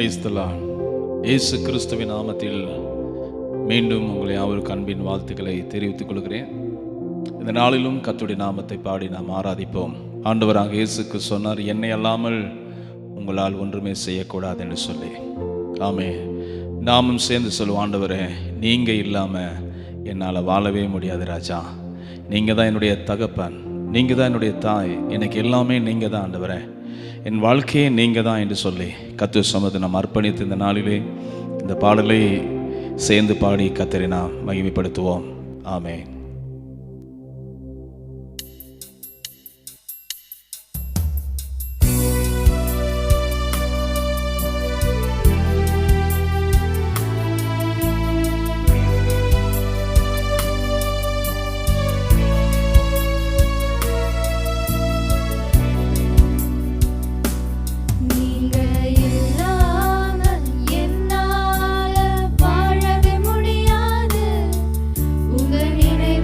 Praise the Lord. இயேசு கிறிஸ்துவின் நாமத்தில் மீண்டும் உங்களை யாவருக்கு அன்பின் வாழ்த்துக்களை தெரிவித்துக் கொள்கிறேன். இந்த நாளிலும் கர்த்தருடைய நாமத்தை பாடி நாம் ஆராதிப்போம். ஆண்டவராக இயேசுக்கு சொன்னார், என்னை அல்லாமல் உங்களால் ஒன்றுமே செய்யக்கூடாது என்று சொல்லி. ஆமே, நாமும் சேர்ந்து சொல்லுவோம், ஆண்டவரே நீங்கள் இல்லாமல் என்னால் வாழவே முடியாது ராஜா. நீங்கள் தான் என்னுடைய தகப்பன், நீங்கள் தான் என்னுடைய தாய், எனக்கு எல்லாமே நீங்கள் தான் ஆண்டவரே, என் வாழ்க்கையே நீங்கள் தான் என்று சொல்லி கர்த்தர் சமூகத்தை நாம் அர்ப்பணித்து இந்த நாளிலே இந்த பாடலை சேர்ந்து பாடி கர்த்தரை நாம் மகிமைப்படுத்துவோம். ஆமென். நினைவே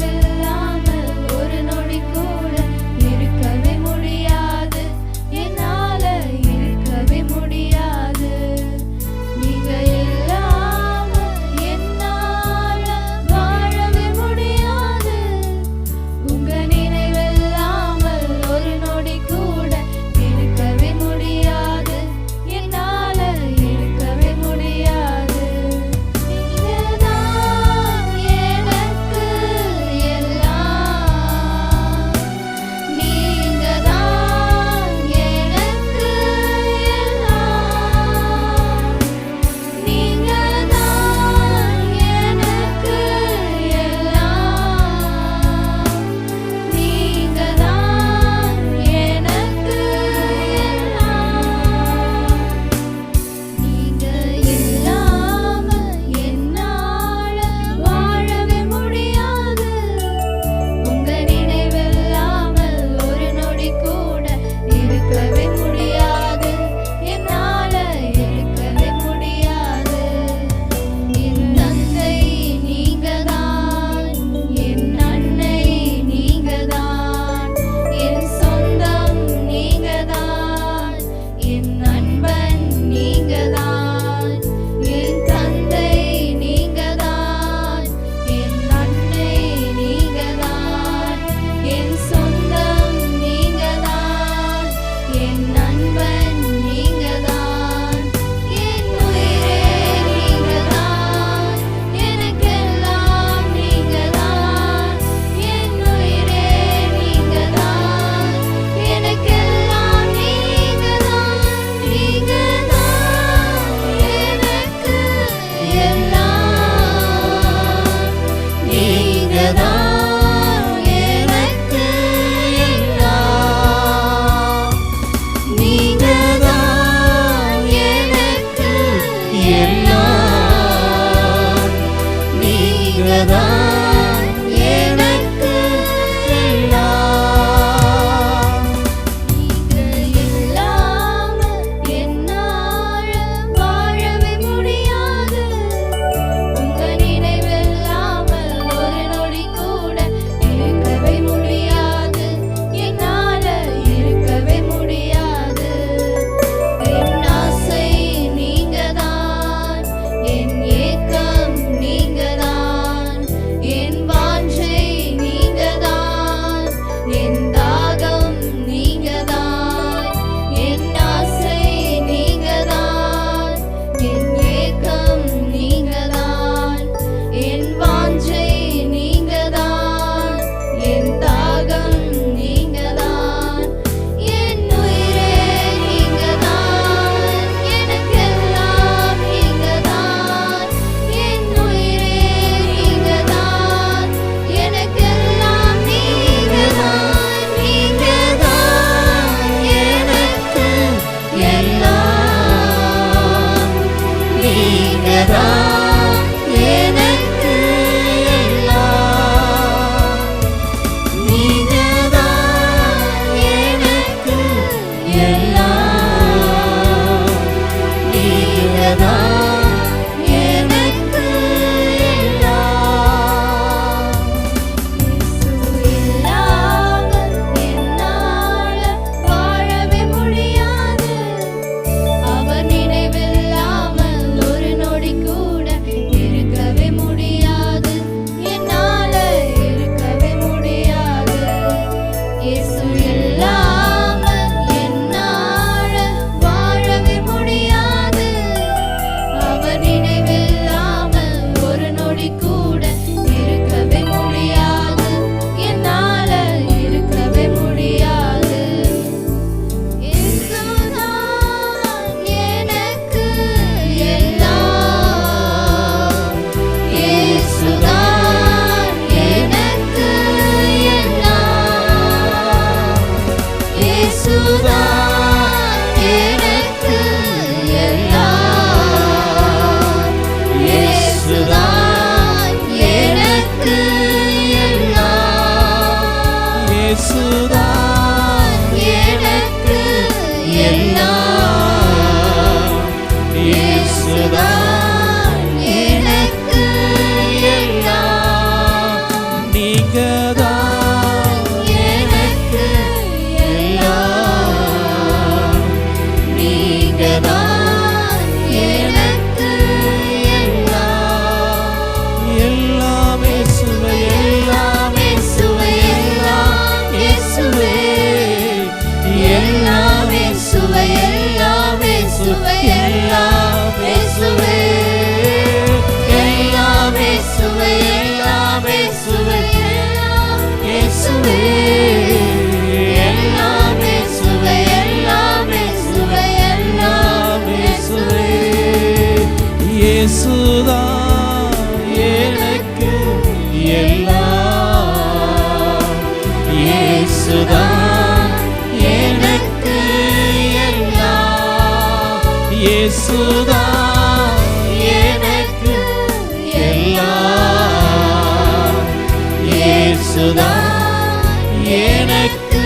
எனக்கு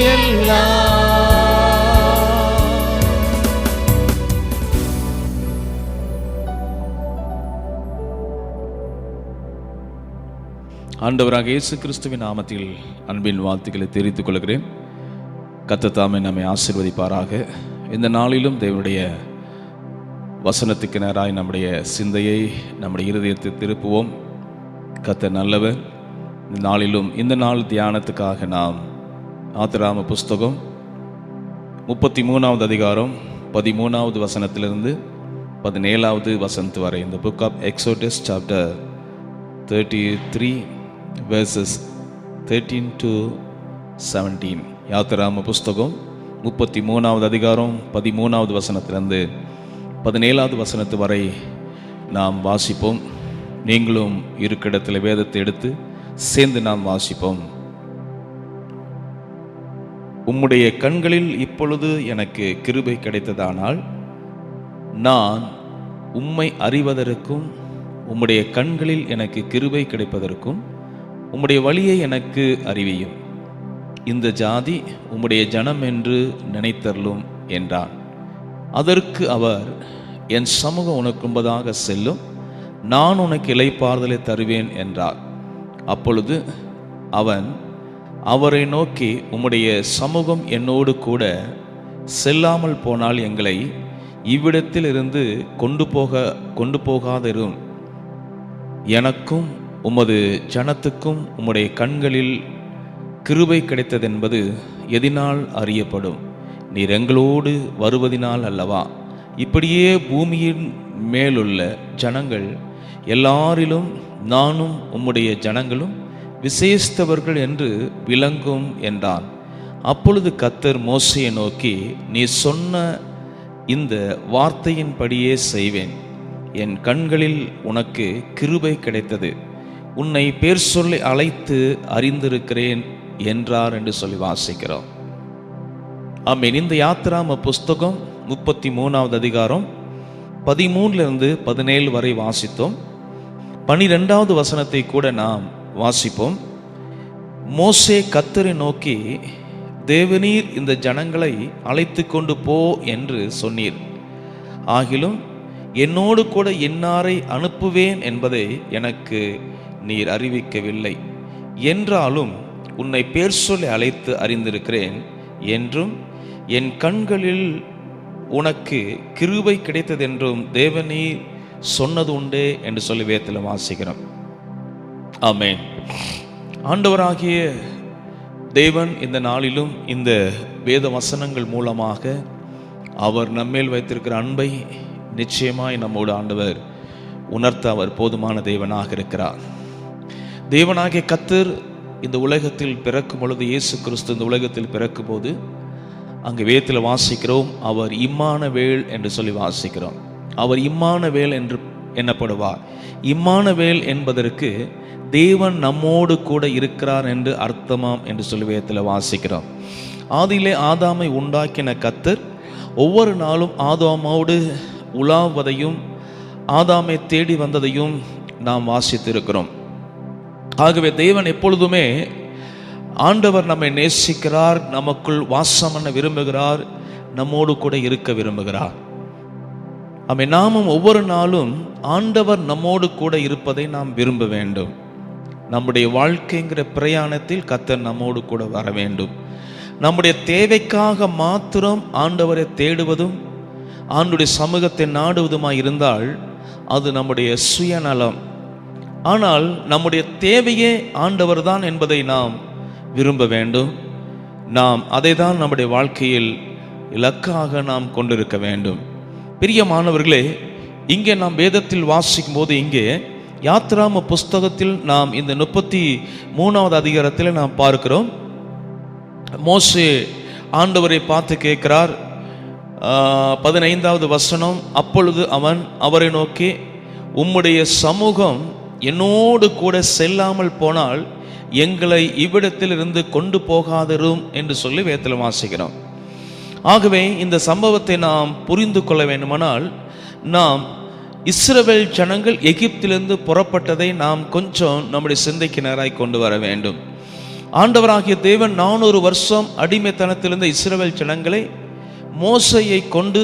எல்லாம். ஆண்டவராக இயேசு கிறிஸ்துவின் நாமத்தில் அன்பின் வாழ்த்துக்களை தெரிவித்துக் கொள்கிறேன். கர்த்தர் தாமே நம்மை ஆசீர்வதிப்பாராக. இந்த நாளிலும் தேவனுடைய வசனத்துக்கு நேராய் நம்முடைய சிந்தையை, நம்முடைய இருதயத்தை திருப்புவோம். கர்த்தர் நல்லவர். இந்த நாளிலும் இந்த நாள் தியானத்துக்காக நாம் ஆதியாகம புஸ்தகம் 33வது அதிகாரம் 13வது வசனத்திலிருந்து 17வது வசனத்து வரை, இந்த book of Exodus chapter 33 verses 13 to 17. யாத்திராகம புஸ்தகம் 33வது அதிகாரம் 13வது வசனத்திலிருந்து 17வது வசனத்து வரை நாம் வாசிப்போம். நீங்களும் இருக்கிடத்தில் வேதத்தை எடுத்து சேர்ந்து நாம் வாசிப்போம். உம்முடைய கண்களில் இப்பொழுது எனக்கு கிருபை கிடைத்ததானால் நான் உம்மை அறிவதற்கும் உம்முடைய கண்களில் எனக்கு கிருபை கிடைப்பதற்கும் உம்முடைய வழியை எனக்கு அறிவியும். இந்த ஜாதி உம்முடைய ஜனம் என்று நினைத்தருளும் என்றான். அதற்கு அவர், என் சமூகம் உனக்கு முன்பதாக செல்லும், நான் உனக்கு இளைப்பாறுதலை தருவேன் என்றார். அப்பொழுது அவன் அவரை நோக்கி, உம்முடைய சமூகம் என்னோடு கூட செல்லாமல் போனால் எங்களை இவ்விடத்தில் இருந்து கொண்டு போகாதிரும். எனக்கும் உமது ஜனத்துக்கும் உம்முடைய கண்களில் கிருபை கிடைத்ததென்பது எதினால் அறியப்படும்? நீர் எங்களோடு வருவதினால் அல்லவா? இப்படியே பூமியின் மேலுள்ள ஜனங்கள் எல்லாரிலும் நானும் உம்முடைய ஜனங்களும் விசேஷித்தவர்கள் என்று விளங்கும் என்றான். அப்பொழுது கர்த்தர் மோசேயை நோக்கி, நீ சொன்ன இந்த வார்த்தையின்படியே செய்வேன். என் கண்களில் உனக்கு கிருபை கிடைத்தது, உன்னை பேர் சொல்லி அழைத்து அறிந்திருக்கிறேன் என்றார் என்று சொல்லி வாசிக்கிறோம். ஆமென். இந்த யாத்திராகம புஸ்தகம் 33வது அதிகாரம் 13லிருந்து 17 வரை வாசித்தோம். 12வது வசனத்தை கூட நாம் வாசிப்போம். மோசே கர்த்தரை நோக்கி, தேவனீர் இந்த ஜனங்களை அழைத்து கொண்டு போ என்று சொன்னீர். ஆகிலும் என்னோடு கூட இன்னாரை அனுப்புவேன் என்பதை எனக்கு நீர் அறிவிக்கவில்லை. என்றாலும் உன்னை பேர் சொல்லி அழைத்து அறிந்திருக்கிறேன் என்றும் என் கண்களில் உனக்கு கிருபை கிடைத்ததென்றும் தேவனீர் சொன்னது உண்டே என்று சொல்லி வேதத்தில் வாசிக்கிறோம். ஆமென். ஆண்டவராகிய தேவன் இந்த நாளிலும் இந்த வேத வசனங்கள் மூலமாக அவர் நம்மேல் வைத்திருக்கிற அன்பை நிச்சயமாய் நம்மோடு ஆண்டவர் உணர்த்த அவர் போதுமான தேவனாக இருக்கிறார். தேவனாகிய கர்த்தர் இந்த உலகத்தில் பிறக்கும் பொழுது, இயேசு கிறிஸ்து இந்த உலகத்தில் பிறக்கும் போது அங்கு வேதத்தில் வாசிக்கிறோம், அவர் இம்மானுவேல் என்று சொல்லி வாசிக்கிறோம். அவர் இம்மானுவேல் என்று எண்ணப்படுவார். இம்மானுவேல் என்பதற்கு தேவன் நம்மோடு கூட இருக்கிறார் என்று அர்த்தமாம் என்று சொல்லி வேதத்தில் வாசிக்கிறோம். ஆதியிலே ஆதாமை உண்டாக்கின கர்த்தர் ஒவ்வொரு நாளும் ஆதாமோடு உலாவதையும் ஆதாமை தேடி வந்ததையும் நாம் வாசித்திருக்கிறோம். ஆகவே தேவன் எப்பொழுதுமே ஆண்டவர் நம்மை நேசிக்கிறார், நமக்குள் வாசம் பண்ண விரும்புகிறார், நம்மோடு கூட இருக்க விரும்புகிறார். நாமும் ஒவ்வொரு நாளும் ஆண்டவர் நம்மோடு கூட இருப்பதை நாம் விரும்ப வேண்டும். நம்முடைய வாழ்க்கைங்கிற பிரயாணத்தில் கர்த்தர் நம்மோடு கூட வர வேண்டும். நம்முடைய தேவைக்காக மாத்திரம் ஆண்டவரை தேடுவதும் ஆண்டுடைய சமூகத்தை நாடுவதுமாய் இருந்தால் அது நம்முடைய சுயநலம். ஆனால் நம்முடைய தேவையே ஆண்டவர் தான் என்பதை நாம் விரும்ப வேண்டும். நாம் அதை தான் நம்முடைய வாழ்க்கையில் இலக்காக நாம் கொண்டிருக்க வேண்டும். பிரியமானவர்களே, இங்கே நாம் வேதத்தில் வாசிக்கும் போது இங்கே யாத்ராம புஸ்தகத்தில் நாம் இந்த 33வது அதிகாரத்தில் நாம் பார்க்கிறோம். மோசே ஆண்டவரை பார்த்து கேட்கிறார். 15வது வசனம், அப்பொழுது அவன் அவரை நோக்கி, உம்முடைய சமூகம் என்னோடு கூட செல்லாமல் போனால் எங்களை இவ்விடத்தில் இருந்து கொண்டு போகாதரும் என்று சொல்லி வேதத்தில் வாசிக்கிறோம். ஆகவே இந்த சம்பவத்தை நாம் புரிந்து கொள்ள வேண்டுமானால் நாம் இஸ்ரவேல் ஜனங்கள் எகிப்திலிருந்து புறப்பட்டதை நாம் கொஞ்சம் நம்முடைய சிந்தைக்கு நேராய் கொண்டு வர வேண்டும். ஆண்டவராகிய தேவன் 400 வருஷம் அடிமைத்தனத்திலிருந்த இஸ்ரவேல் ஜனங்களை மோசையை கொண்டு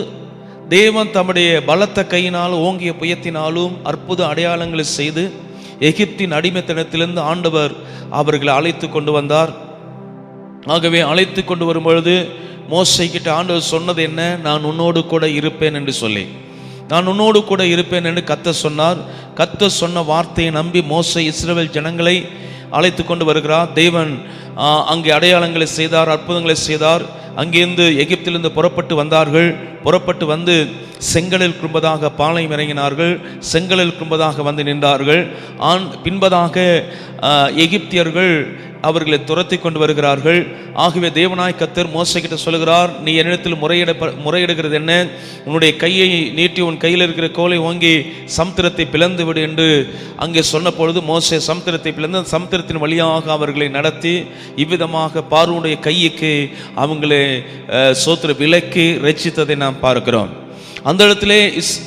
தேவன் தம்முடைய பலத்த கையினாலும் ஓங்கிய புயத்தினாலும் அற்புத அடையாளங்களை செய்து எகிப்தின் அடிமைத்தனத்திலிருந்து ஆண்டவர் அவர்களை அழைத்து கொண்டு வந்தார். ஆகவே அழைத்து கொண்டு வரும் பொழுது மோசை கிட்ட ஆண்டவர் சொன்னது என்ன? நான் உன்னோடு கூட இருப்பேன் என்று சொல்லி, நான் உன்னோடு கூட இருப்பேன் என்று கர்த்தர் சொன்னார். கர்த்தர் சொன்ன வார்த்தையை நம்பி மோசை இஸ்ரவேல் ஜனங்களை அழைத்து கொண்டு வருகிறார். தேவன் அங்கே அடையாளங்களை செய்தார், அற்புதங்களை செய்தார். அங்கிருந்து எகிப்திலிருந்து புறப்பட்டு வந்தார்கள். புறப்பட்டு வந்து செங்கலில் கும்பதாக பாளையம் இறங்கினார்கள். செங்கலில் கும்பதாக வந்து நின்றார்கள். பின்பதாக எகிப்தியர்கள் அவர்களை துரத்தி கொண்டு வருகிறார்கள். ஆகவே தேவனாய் கர்த்தர் மோசே கிட்ட சொல்லுகிறார், நீ என்னிடத்தில் முறையிடுகிறது என்ன? உன்னுடைய கையை நீட்டி உன் கையில் இருக்கிற கோலை ஓங்கி சமுத்திரத்தை பிளந்து விடு என்று அங்கே சொன்ன பொழுது மோசே சமுத்திரத்தை பிளந்து சமுத்திரத்தின் வழியாக அவர்களை நடத்தி இவ்விதமாக பார்வோனுடைய கைக்கு அவங்களை சோத்திர விலக்கி ரட்சித்ததை நாம் பார்க்கிறோம். அந்த இடத்திலே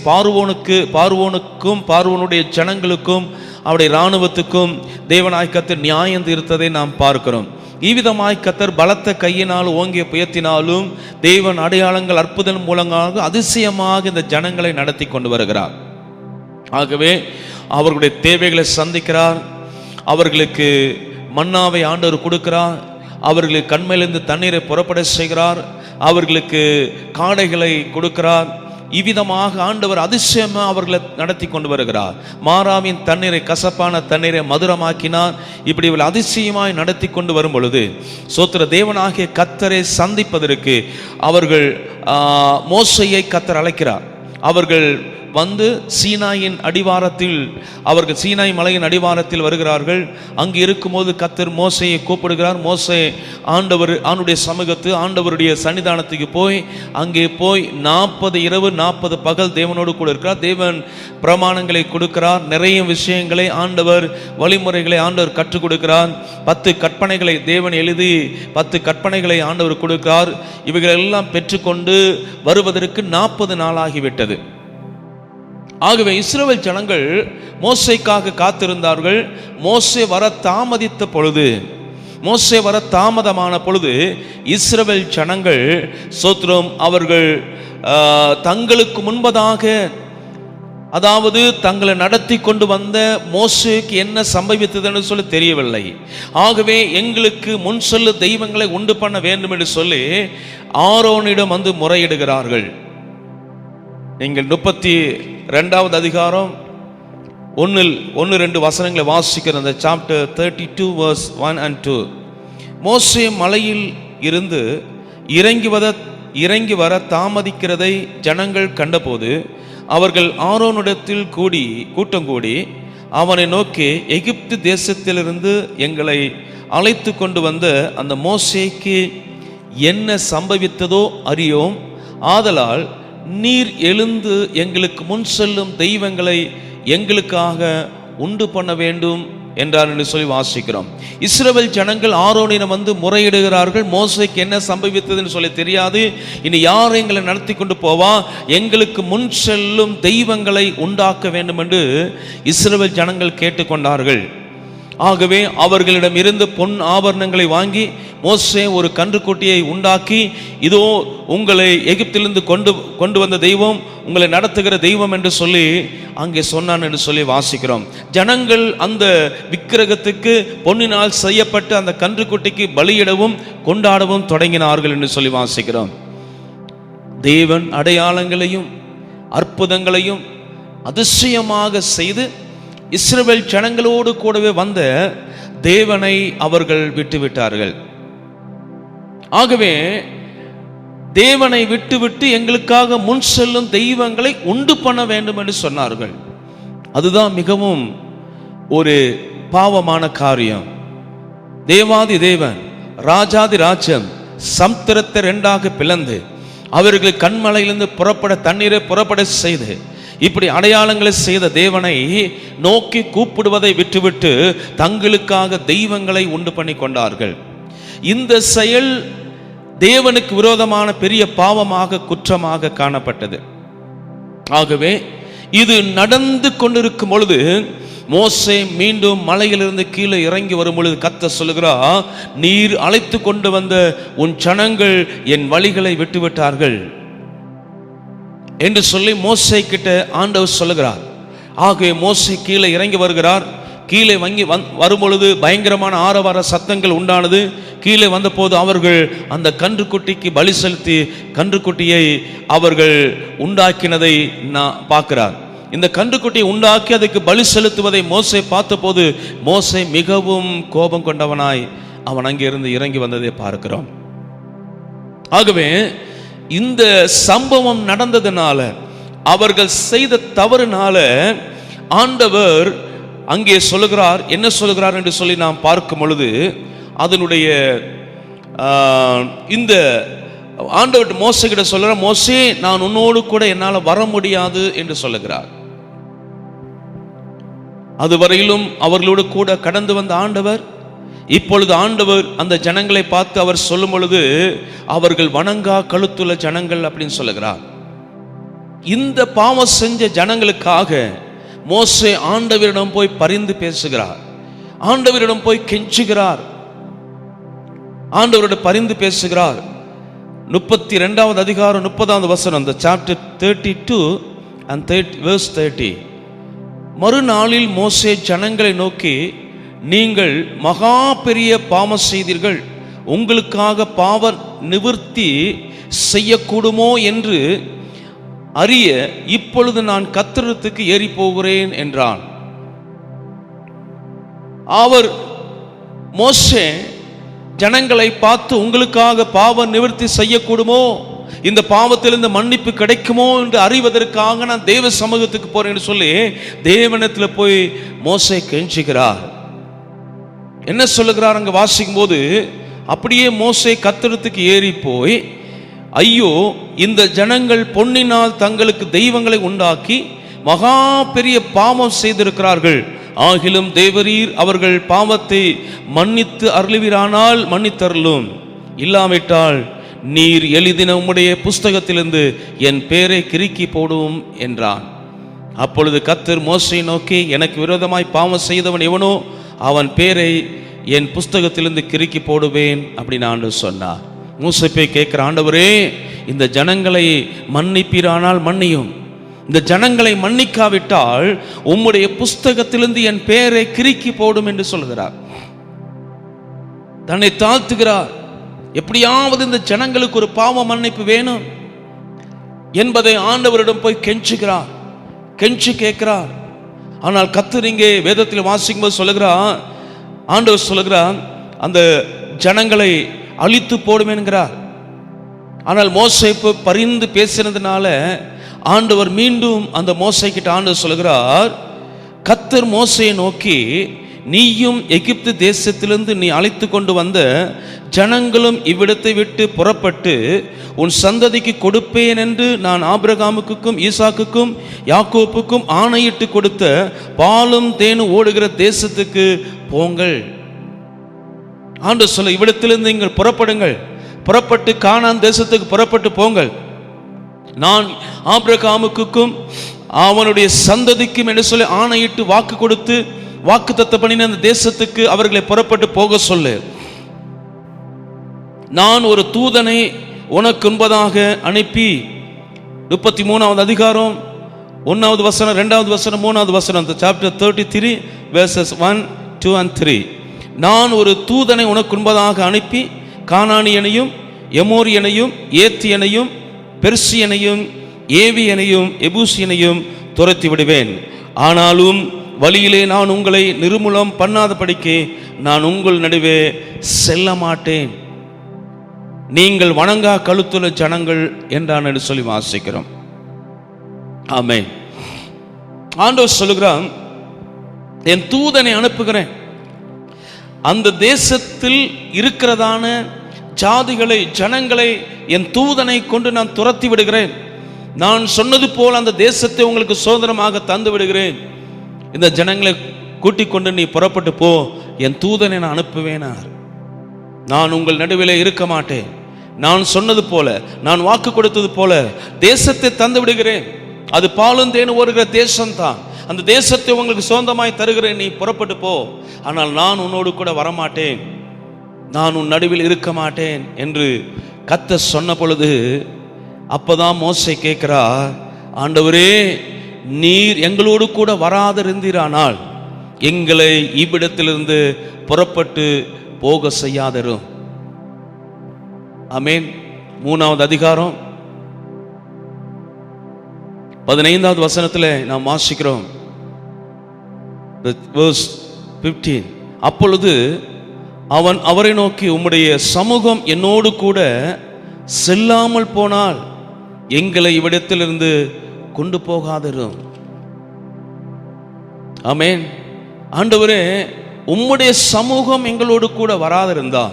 பார்வோனுக்கும் பார்வோனுடைய ஜனங்களுக்கும் அவருடைய இராணுவத்துக்கும் தேவனாய் கர்த்தர் நியாயம் தீர்த்ததை நாம் பார்க்கிறோம். இவ்விதமாய் கர்த்தர் பலத்த கையினால் ஓங்கிய புயத்தினாலும் தேவன் அடையாளங்கள் அற்புதம் மூலமாக அதிசயமாக இந்த ஜனங்களை நடத்தி கொண்டு வருகிறார். ஆகவே அவர்களுடைய தேவைகளை சந்திக்கிறார். அவர்களுக்கு மன்னாவை ஆண்டவர் கொடுக்கிறார். அவர்களுக்கு கண்மையிலிருந்து தண்ணீரை புறப்பட செய்கிறார். அவர்களுக்கு காடைகளை கொடுக்கிறார். இவ்விதமாக ஆண்டவர் அதிசயமாக அவர்களை நடத்தி கொண்டு வருகிறார். மாராவின் தண்ணீரை, கசப்பான தண்ணீரை மதுரமாக்கினார். இப்படி இவள் அதிசயமாய் நடத்தி கொண்டு வரும் பொழுது சோத்திர தேவனாகிய கர்த்தரை சந்திப்பதற்கு அவர்கள் மோசையை கர்த்தர் அழைக்கிறார். அவர்கள் வந்து சீனாயின் அடிவாரத்தில், அவர்கள் சீனாய் மலையின் அடிவாரத்தில் வருகிறார்கள். அங்கு இருக்கும்போது கர்த்தர் மோசையை கூப்பிடுகிறார். மோசே ஆண்டுடைய சமூகத்து ஆண்டவருடைய சன்னிதானத்துக்கு போய் அங்கே போய் 40 இரவு 40 பகல் தேவனோடு கூட இருக்கிறார். தேவன் பிரமாணங்களை கொடுக்கிறார். நிறைய விஷயங்களை ஆண்டவர், வழிமுறைகளை ஆண்டவர் கற்றுக் கொடுக்கிறார். 10 கற்பனைகளை தேவன் எழுதி 10 கற்பனைகளை ஆண்டவர் கொடுக்கிறார். இவைகளெல்லாம் பெற்றுக்கொண்டு வருவதற்கு 40 நாளாகிவிட்டது. ஆகவே இஸ்ரவேல் ஜனங்கள் மோசேக்காக காத்திருந்தார்கள். மோசே வர தாமதமான பொழுது இஸ்ரவேல் ஜனங்கள் சோத்திரம் அவர்கள் தங்களுக்கு முன்பதாக, அதாவது தங்களை நடத்தி கொண்டு வந்த மோசேக்கு என்ன சம்பவித்ததுன்னு சொல்லி தெரியவில்லை. ஆகவே எங்களுக்கு முன் செல்ல தெய்வங்களை உண்டு பண்ண வேண்டும் என்று சொல்லி ஆரோனிடம் வந்து முறையிடுகிறார்கள். நீங்கள் 32வது அதிகாரம் 1-2 வசனங்களை வாசிக்கிற அந்த சாப்டர் 32 verse 1 and 2. மோசே மலையில் இருந்து இறங்கி வர தாமதிக்கிறதை ஜனங்கள் கண்டபோது அவர்கள் ஆரோனிடத்தில் கூட்டம் கூடி அவனை நோக்கி, எகிப்து தேசத்திலிருந்து எங்களை அழைத்து கொண்டு வந்த அந்த மோசேக்கு என்ன சம்பவித்ததோ அறியோம். ஆதலால் நீர் எழுந்து எங்களுக்கு முன் செல்லும் தெய்வங்களை எங்களுக்காக உண்டு பண்ண வேண்டும் என்றார் என்று சொல்லி வாசிக்கிறோம். இஸ்ரவேல் ஜனங்கள் ஆரோனிடம் வந்து முறையிடுகிறார்கள். மோசேக்கு என்ன சம்பவித்ததுன்னு சொல்லி தெரியாது, இனி யார் எங்களை நடத்தி கொண்டு போவா, எங்களுக்கு முன் செல்லும் தெய்வங்களை உண்டாக்க வேண்டும் என்று இஸ்ரவேல் ஜனங்கள் கேட்டுக்கொண்டார்கள். ஆகவே அவர்களிடம் இருந்து பொன் ஆபரணங்களை வாங்கி மோசே ஒரு கன்றுக்குட்டியை உண்டாக்கி, இதோ உங்களை எகிப்திலிருந்து கொண்டு வந்த தெய்வம், உங்களை நடத்துகிற தெய்வம் என்று சொல்லி அங்கே சொன்னான் என்று சொல்லி வாசிக்கிறோம். ஜனங்கள் அந்த விக்கிரகத்துக்கு பொன்னினால் செய்யப்பட்ட அந்த கன்றுக்குட்டிக்கு பலியிடவும் கொண்டாடவும் தொடங்கினார்கள் என்று சொல்லி வாசிக்கிறோம். தேவன் அடையாளங்களையும் அற்புதங்களையும் அதிசயமாக செய்து இஸ்ரவேல் ஜனங்களோடு கூடவே வந்த தேவனை அவர்கள் விட்டுவிட்டார்கள். ஆகவே தேவனை விட்டுவிட்டு எங்களுக்காக முன் செல்லும் தெய்வங்களை உண்டு பண்ண வேண்டும் என்று சொன்னார்கள். அதுதான் மிகவும் ஒரு பாவமான காரியம். தேவாதி தேவன் ராஜாதி ராஜ்யம் சமுத்திரத்தை இரண்டாக பிளந்து அவர்கள் கண்மலையிலிருந்து புறப்பட தண்ணீரை புறப்பட செய்து இப்படி அடையாளங்களை செய்த தேவனை நோக்கி கூப்பிடுவதை விட்டுவிட்டு தங்களுக்காக தெய்வங்களை உண்டு பண்ணி கொண்டார்கள். இந்த செயல் தேவனுக்கு விரோதமான பெரிய பாவமாக குற்றமாக காணப்பட்டது. ஆகவே இது நடந்து கொண்டிருக்கும் பொழுது மோசே மீண்டும் மலையிலிருந்து கீழே இறங்கி வரும் பொழுது கர்த்தர் சொல்லுகிறார், நீர் அழைத்து கொண்டு வந்த உன் ஜனங்கள் என் வழிகளை விட்டுவிட்டார்கள் என்று சொல்லி மோசே கிட்ட ஆண்டவர் சொல்லுகிறார். ஆகவே மோசே கீழே இறங்கி வருகிறார். கீழே வரும் பொழுது பயங்கரமான ஆரவார சத்தங்கள் உண்டானது. கீழே வந்தபோது அவர்கள் அந்த கன்றுக்குட்டிக்கு பலி செலுத்தி கன்றுக்குட்டியை அவர்கள் உண்டாக்கினதை நான் பார்க்கிறார். இந்த கன்றுக்குட்டியை உண்டாக்கி அதுக்கு பலி செலுத்துவதை மோசே பார்த்தபோது மோசே மிகவும் கோபம் கொண்டவனாய் அவன் அங்கிருந்து இறங்கி வந்ததை பார்க்கிறோம். ஆகவே இந்த சம்பவம் நடந்ததுனால, அவர்கள் செய்த தவறுனால ஆண்டவர் அங்கே சொல்லுகிறார். என்ன சொல்லுகிறார் என்று சொல்லி நாம் பார்க்கும் பொழுது அதனுடைய இந்த ஆண்டவர் மோசே கிட்ட சொல்லுறார், மோசே நான் உன்னோடு கூட என்னால் வர முடியாது என்று சொல்லுகிறார். அதுவரையிலும் அவர்களோடு கூட கடந்து வந்த ஆண்டவர் இப்பொழுது ஆண்டவர் அந்த ஜனங்களை பார்த்து அவர் சொல்லும் பொழுது அவர்கள் வணங்கா கழுத்துள்ள ஜனங்கள் அப்படின்னு சொல்லுகிறார். இந்த பாவம் செஞ்ச ஜனங்களுக்காக மோசே ஆண்டவரிடம் போய் பரிந்து பேசுகிறார். ஆண்டவரிடம் போய் கெஞ்சுகிறார். ஆண்டவரோட பரிந்து பேசுகிறார். 32வது அதிகாரம் 30வது வசனம், அந்த சாப்டர் 32 and verse 30. மறுநாளில் மோசே ஜனங்களை நோக்கி, நீங்கள் மகா பெரிய பாவம் செய்தீர்கள், உங்களுக்காக பாவ நிவர்த்தி செய்யக்கூடுமோ என்று அறிய இப்பொழுது நான் கர்த்தருக்கு ஏறி போகிறேன் என்றான். அவர் மோசே ஜனங்களை பார்த்து, உங்களுக்காக பாவ நிவர்த்தி செய்யக்கூடுமோ, இந்த பாவத்திலிருந்து மன்னிப்பு கிடைக்குமோ என்று அறிவதற்காக நான் தேவ சமூகத்துக்கு போறேன் என்று சொல்லி தேவனிடத்தில் போய் மோசே கெஞ்சுகிறார். என்ன சொல்லுகிறார் அங்க வாசிக்கும் போது, அப்படியே மோசே கர்த்தருக்கு ஏறி போய், ஐயோ இந்த ஜனங்கள் பொன்னினால் தங்களுக்கு தெய்வங்களை உண்டாக்கி மகா பெரிய பாவம் செய்திருக்கிறார்கள். ஆகிலும் தேவரீர் அவர்கள் பாவத்தை மன்னித்து அருளுவீரானால் மன்னித்தருளும், இல்லாவிட்டால் நீர் எழுதின உம்முடைய புஸ்தகத்திலிருந்து என் பேரை கிறுக்கி போடும் என்றான். அப்பொழுது கர்த்தர் மோசேயை நோக்கி, எனக்கு விரோதமாய் பாவம் செய்தவன் எவனோ அவன் பேரை என் புஸ்தகத்திலிருந்து கிறுக்கி போடுவேன் அப்படின்னு ஆண்டவர் சொன்னார். மோசே போய் கேட்கிற, ஆண்டவரே இந்த ஜனங்களை மன்னிப்பீரானால் மன்னியும், இந்த ஜனங்களை மன்னிக்காவிட்டால் உம்முடைய புஸ்தகத்திலிருந்து என் பெயரை கிறுக்கி போடும் என்று சொல்கிறார். தன்னை தாழ்த்துகிறார். எப்படியாவது இந்த ஜனங்களுக்கு ஒரு பாவ மன்னிப்பு வேணும் என்பதை ஆண்டவரிடம் போய் கெஞ்சுகிறார், கெஞ்சு கேட்கிறார். ஆனால் கர்த்தர் இங்கே வேதத்தில் வாசிக்கும் போது சொல்லுகிறார், ஆண்டவர் சொல்லுகிறார் அந்த ஜனங்களை அழித்து போடும் என்கிறார். ஆனால் மோசே பரிந்து பேசினதுனால ஆண்டவர் மீண்டும் அந்த மோசே கிட்ட ஆண்டவர் சொல்லுகிறார், கர்த்தர் மோசேயை நோக்கி, நீயும் எகிப்து தேசத்திலிருந்து நீ அழைத்து கொண்டு வந்த ஜனங்களும் இவ்விடத்தை விட்டு புறப்பட்டு உன் சந்ததிக்கு கொடுப்பேன் என்று நான் ஆபிரகாமுக்கும் ஈசாக்குக்கும் யாக்கோப்புக்கும் ஆணையிட்டு கொடுத்த பாலும் தேனும் ஓடுகிற தேசத்துக்கு போங்கள். ஆண்டவர் சொல்ல, இவ்விடத்திலிருந்து நீங்கள் புறப்படுங்கள், புறப்பட்டு கானான் தேசத்துக்கு புறப்பட்டு போங்கள். நான் ஆபிரகாமுக்கும் அவனுடைய சந்ததிக்கும் என்று சொல்லி ஆணையிட்டு வாக்கு கொடுத்து வாக்குத்தத்தம் பண்ணின அந்த தேசத்துக்கு அவர்களை புறப்பட்டு போக சொல்லு. நான் ஒரு தூதனை உனக்கு முன்பதாக அனுப்பி, 33வது அதிகாரம் 1வது வசனம் 2வது வசனம் 3வது வசனம், சாப்டர் 33 verses 1, 2 and 3. நான் ஒரு தூதனை உனக்கு முன்பதாக அனுப்பி கானானியனையும் எமோரியனையும் ஏத்தியனையும் பெர்சியனையும் ஏவியனையும் எபூசியனையும் துரத்தி விடுவேன். ஆனாலும் வழியிலே நான் உங்களை நிர்மூலம் பண்ணாதபடிக்கு நான் உங்கள் நடுவே செல்ல மாட்டேன். நீங்கள் வணங்கா கழுத்துள்ள ஜனங்கள் என்றான் என்று சொல்லி வாசிக்கிறோம். ஆமென். ஆண்டவர் சொல்லுகிறான், என் தூதனை அனுப்புகிறேன். அந்த தேசத்தில் இருக்கிறதான ஜாதிகளை, ஜனங்களை என் தூதனை கொண்டு நான் துரத்தி விடுகிறேன். நான் சொன்னது போல் அந்த தேசத்தை உங்களுக்கு சுதந்திரமாக தந்து விடுகிறேன். இந்த ஜனங்களை கூட்டிக் கொண்டு நீ புறப்பட்டு போ, என் தூதனை நான் அனுப்புவேனார். நான் உங்கள் நடுவில் இருக்க மாட்டேன். நான் சொன்னது போல, நான் வாக்கு கொடுத்தது போல தேசத்தை தந்து விடுகிறேன். அது பாலும் தேனும் ஓடுகிற தேசம்தான். அந்த தேசத்தை உங்களுக்கு சொந்தமாய் தருகிறேன், நீ புறப்பட்டு போ. ஆனால் நான் உன்னோடு கூட வரமாட்டேன், நான் உன் நடுவில் இருக்க மாட்டேன் என்று கர்த்தர் சொன்ன பொழுது, அப்பதான் மோசே கேட்கிறா, ஆண்டவரே, நீர் எங்களோடு கூட வராதிருந்தீரானால் எங்களை இவ்விடத்திலிருந்து புறப்பட்டு போக செய்யாதரும். ஆமென். 3வது அதிகாரம் 15வது வசனத்தில் நாம் வாசிக்கிறோம். verse 15. அப்பொழுது அவன் அவரை நோக்கி, உம்முடைய சமூகம் என்னோடு கூட செல்லாமல் போனால் எங்களை இவ்விடத்திலிருந்து கொண்டு போகாதரும். ஆமென். ஆண்டவரே, உம்முடைய சமூகம் எங்களோடு கூட வராதிருந்தா,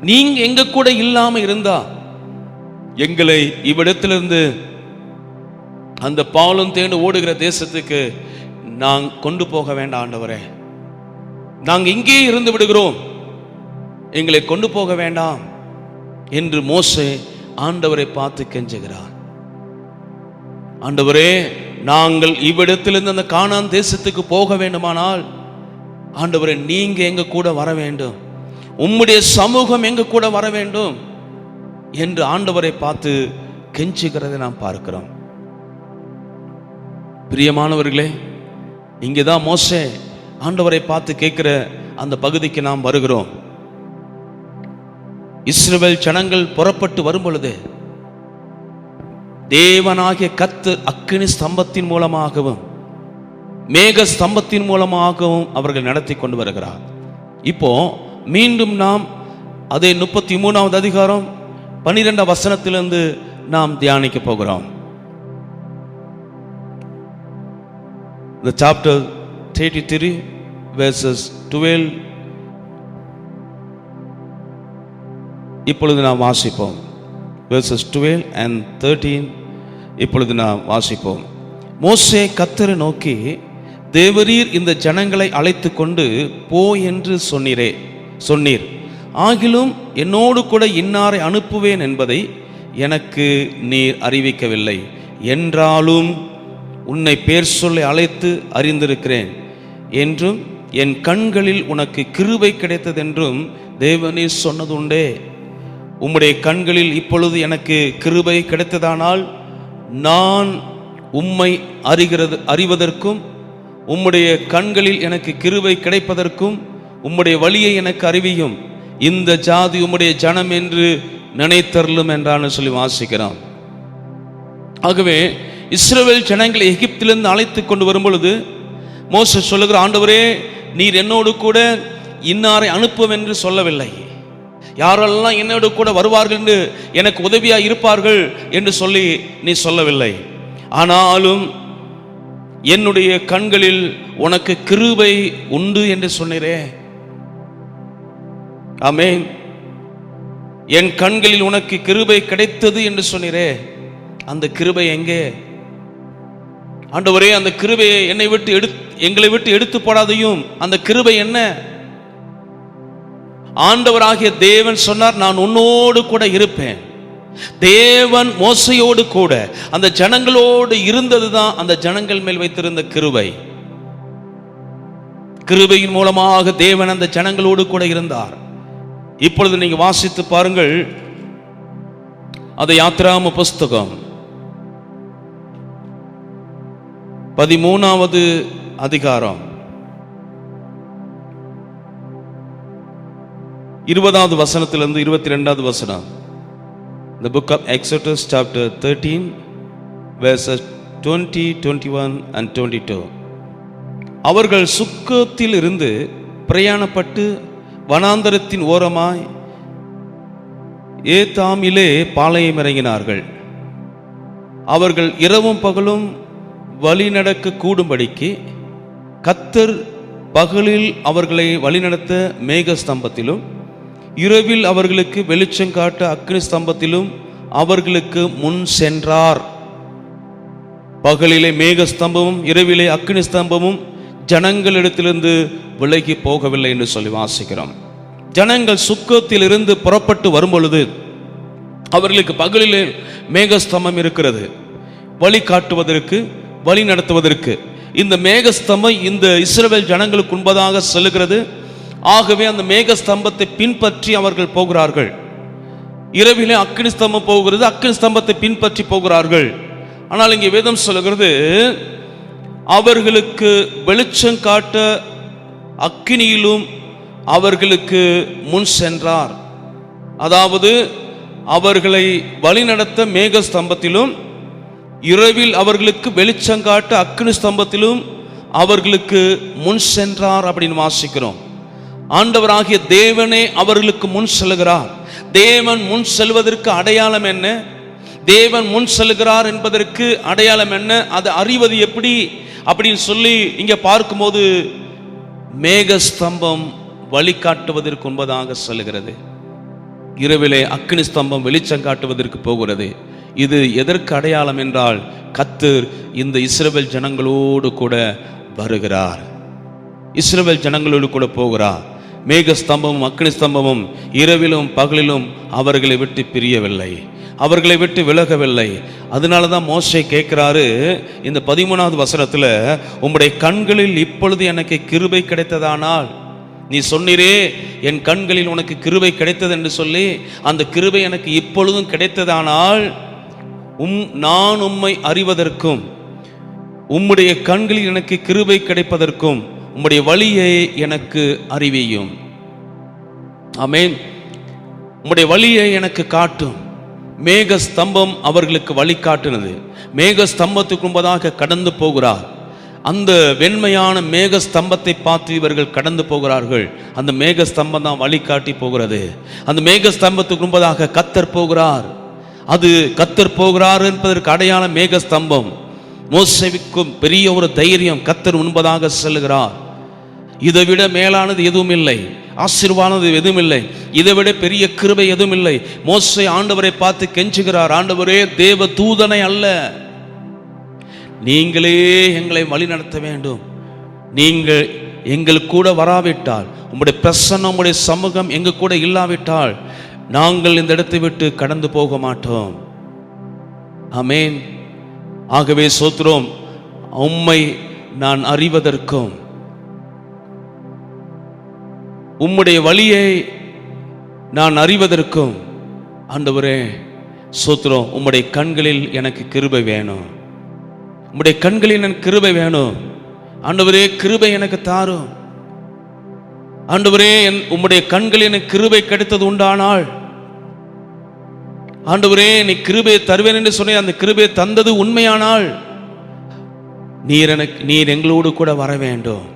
நீங்க எங்க கூட இல்லாம இருந்தா எங்களை இவ்விடத்திலிருந்து அந்த பாலும் தேனும் ஓடுகிற தேசத்துக்கு நாங்க கொண்டு போக வேண்டாம் ஆண்டவரே, நாங்க இங்கே இருந்து விடுகிறோம், எங்களை கொண்டு போக வேண்டாம் என்று மோசே ஆண்டவரை பார்த்து கெஞ்சுகிறார். ஆண்டவரே, நாங்கள் இவ்விடத்திலிருந்து அந்த கானான் தேசத்துக்கு போக வேண்டுமானால் ஆண்டவரே நீங்க எங்க கூட வர வேண்டும், உம்முடைய சமூகம் எங்க கூட வர வேண்டும் என்று ஆண்டவரை பார்த்து கெஞ்சுகிறதை நாம் பார்க்கிறோம். பிரியமானவர்களே, இங்கேதான் மோசே ஆண்டவரை பார்த்து கேட்கிற அந்த பகுதிக்கு நாம் வருகிறோம். இஸ்ரவேல் ஜனங்கள் புறப்பட்டு வரும் பொழுது தேவனாகிய கர்த்தர் அக்கினி ஸ்தம்பத்தின் மூலமாகவும் மேக ஸ்தம்பத்தின் மூலமாகவும் அவர்கள் நடத்தி கொண்டு வருகிறார். இப்போ மீண்டும் நாம் அதே 33வது அதிகாரம் 12வது வசனத்திலிருந்து நாம் தியானிக்க போகிறோம். The chapter 33 verses 12 இப்பொழுது நாம் வாசிப்போம். verses 12 and 13 இப்பொழுது நாம் வாசிப்போம். மோசே கர்த்தரை நோக்கி, தேவரீர் இந்த ஜனங்களை அழைத்து கொண்டு போ என்று சொன்னீர். ஆகிலும் என்னோடு கூட இன்னாரை அனுப்புவேன் என்பதை எனக்கு நீர் அறிவிக்கவில்லை. என்றாலும் உன்னை பேர் சொல்லி அழைத்து அறிந்திருக்கிறேன் என்றும் என் கண்களில் உனக்கு கிருபை கிடைத்ததென்றும் தேவனீர் சொன்னதுண்டே. உம்முடைய கண்களில் இப்பொழுது எனக்கு கிருபை கிடைத்ததானால் நான் உம்மை அறிவதற்கும் உம்முடைய கண்களில் எனக்கு கிருபை கிடைப்பதற்கும் உம்முடைய வழியை எனக்கு அறிவியும். இந்த ஜாதி உம்முடைய ஜனம் என்று நினைத்தருளும் என்றான்னு சொல்லி வாசிக்கிறான். ஆகவே இஸ்ரவேல் ஜனங்களை எகிப்திலிருந்து அழைத்து கொண்டு வரும் பொழுது மோசே சொல்லுகிற, ஆண்டவரே, நீர் என்னோடு கூட இன்னாரை அனுப்பும் என்று சொல்லவில்லை. யாரெல்லாம் என்னோடு கூட வருவார்கள் என்று எனக்கு உதவியா இருப்பார்கள் என்று சொல்லி நீ சொல்லவில்லை. ஆனாலும் என்னுடைய கண்களில் உனக்கு கிருபை உண்டு என்று சொன்னீரே. ஆமென். என் கண்களில் உனக்கு கிருபை கிடைத்தது என்று சொன்னீரே. அந்த கிருபை எங்கே ஆண்டவரே? அந்த கிருபையை எங்களை விட்டு எடுத்து போடாதையும். அந்த கிருபை என்ன? ஆண்டவராகிய தேவன் சொன்னார், நான் உன்னோடு கூட இருப்பேன். தேவன் மோசையோடு கூட அந்த ஜனங்களோடு இருந்ததுதான் அந்த ஜனங்கள் மேல் வைத்திருந்த கிருபை. கிருபையின் மூலமாக தேவன் அந்த ஜனங்களோடு கூட இருந்தார். இப்பொழுது நீங்க வாசித்து பாருங்கள். அது யாத்திராம புஸ்தகம் 13வது அதிகாரம் 20வது வசனத்திலிருந்து 22வது வசனம். The book of Exodus chapter 13 verses 20, 21 and 22. அவர்கள் சுக்கோத்தில் இருந்து பிரயாணப்பட்டு வனாந்தரத்தின் ஓரமாய் ஏத்தாமிலே பாளையம் இறங்கினார்கள். அவர்கள் இரவும் பகலும் வழி நடக்க கூடும்படிக்கு கர்த்தர் பகலில் அவர்களை வழிநடத்த மேக ஸ்தம்பத்திலும், இரவில் அவர்களுக்கு வெளிச்சம் காட்ட அக்னி ஸ்தம்பத்திலும் அவர்களுக்கு முன் சென்றார். பகலிலே மேக ஸ்தம்பமும் இரவிலே அக்னி ஸ்தம்பமும் ஜனங்களிடத்திலிருந்து விலகி போகவில்லை என்று சொல்லி வாசிக்கிறோம். ஜனங்கள் சுக்கத்திலிருந்து புறப்பட்டு வரும் பொழுது அவர்களுக்கு பகலிலே மேகஸ்தம்பம் இருக்கிறது, வழி காட்டுவதற்கு, வழி நடத்துவதற்கு. இந்த மேகஸ்தம்பம் இந்த இஸ்ரவேல் ஜனங்களுக்கு முன்பதாக செல்லுகிறது. ஆகவே அந்த மேகஸ்தம்பத்தை பின்பற்றி அவர்கள் போகிறார்கள். இரவிலே அக்னி ஸ்தம்பம் போகிறது, அக்னி ஸ்தம்பத்தை பின்பற்றி போகிறார்கள். ஆனால் இங்கே வேதம் சொல்லுகிறது, அவர்களுக்கு வெளிச்சம் காட்ட அக்கினியிலும் அவர்களுக்கு முன் சென்றார். அதாவது அவர்களை வழிநடத்த மேக ஸ்தம்பத்திலும், இரவில் அவர்களுக்கு வெளிச்சம் காட்ட அக்னி ஸ்தம்பத்திலும் அவர்களுக்கு முன் சென்றார் அப்படின்னு வாசிக்கிறோம். ஆண்டவராகிய தேவனே அவர்களுக்கு முன் செல்கிறார். தேவன் முன் செல்வதற்கு அடையாளம் என்ன? தேவன் முன் செல்கிறார் என்பதற்கு அடையாளம் என்ன? அதை அறிவது எப்படி அப்படின்னு சொல்லி இங்க பார்க்கும்போது, மேகஸ்தம்பம் வழிகாட்டுவதற்கு முன்பதாக செல்கிறது, இரவிலே அக்னி ஸ்தம்பம் வெளிச்சம் காட்டுவதற்கு போகிறது. இது எதற்கு அடையாளம் என்றால், கர்த்தர் இந்த இஸ்ரவேல் ஜனங்களோடு கூட வருகிறார், இஸ்ரவேல் ஜனங்களோடு கூட போகிறார். மேக ஸ்தம்பமும் அக்னி ஸ்தம்பமும் இரவிலும் பகலிலும் அவர்களை விட்டு பிரியவில்லை, அவர்களை விட்டு விலகவில்லை. அதனால தான் மோசே கேட்கிறாரு இந்த 13வது வசனத்தில், உம்முடைய கண்களில் இப்பொழுது எனக்கு கிருபை கிடைத்ததானால், நீ சொன்னீரே என் கண்களில் உனக்கு கிருபை கிடைத்தது என்று சொல்லி, அந்த கிருபை எனக்கு இப்பொழுதும் கிடைத்ததானால் நான் உம்மை அறிவதற்கும், உம்முடைய கண்களில் எனக்கு கிருபை கிடைப்பதற்கும் உம்முடைய வழியை எனக்கு அறிவியும். ஆமென். உம்முடைய வழியை எனக்கு காட்டும். மேக ஸ்தம்பம் அவர்களுக்கு வழி காட்டினது. மேக ஸ்தம்பத்துக்கு முன்பதாக கடந்து போகிறார். அந்த வெண்மையான மேக ஸ்தம்பத்தை பார்த்து இவர்கள் கடந்து போகிறார்கள். அந்த மேக ஸ்தம்பம் தான் வழிகாட்டி போகிறது. அந்த மேக ஸ்தம்பத்துக்கு முன்பதாக கர்த்தர் போகிறார். அது கர்த்தர் போகிறார் என்பதற்கு அடையாளம் மேக ஸ்தம்பம். மோசேவுக்கும் பெரிய ஒரு தைரியம், கர்த்தர் முன்பதாக செல்கிறார். இதை விட மேலானது எதுவும் இல்லை, ஆசீர்வாதம் எதுவும் இல்லை, இதை விட பெரிய கிருபை எதுவும் இல்லை. மோசே ஆண்டவரை பார்த்து கெஞ்சுகிறார், ஆண்டவரே தேவ தூதனை அல்ல, நீங்களே எங்களை வழி நடத்த வேண்டும். நீங்கள் எங்கள் கூட வராவிட்டால், உங்களுடைய பிரசன்னம், உங்களுடைய சமூகம் எங்க கூட இல்லாவிட்டால் நாங்கள் இந்த இடத்தை விட்டு கடந்து போக மாட்டோம். ஆமென். ஆகவே சோத்திரம், உம்மை நான் அறிவதற்கும் உம்முடைய வழியை நான் அறிவதற்கும் ஆண்டவரே சோத்திரம், உம்முடைய கண்களில் எனக்கு கிருபை வேணும், உம்முடைய கண்களில் எனக்கு கிருபை வேணும். ஆண்டவரே கிருபை எனக்கு தாரும். ஆண்டவரே உம்முடைய கண்களில் எனக்கு கிருபை கிடைத்தது உண்டானால், ஆண்டவரே நீ கிருபை தருவேன் என்று சொன்ன அந்த கிருபை தந்தது உண்மையானால், நீர் எங்களோடு கூட வர வேண்டும்,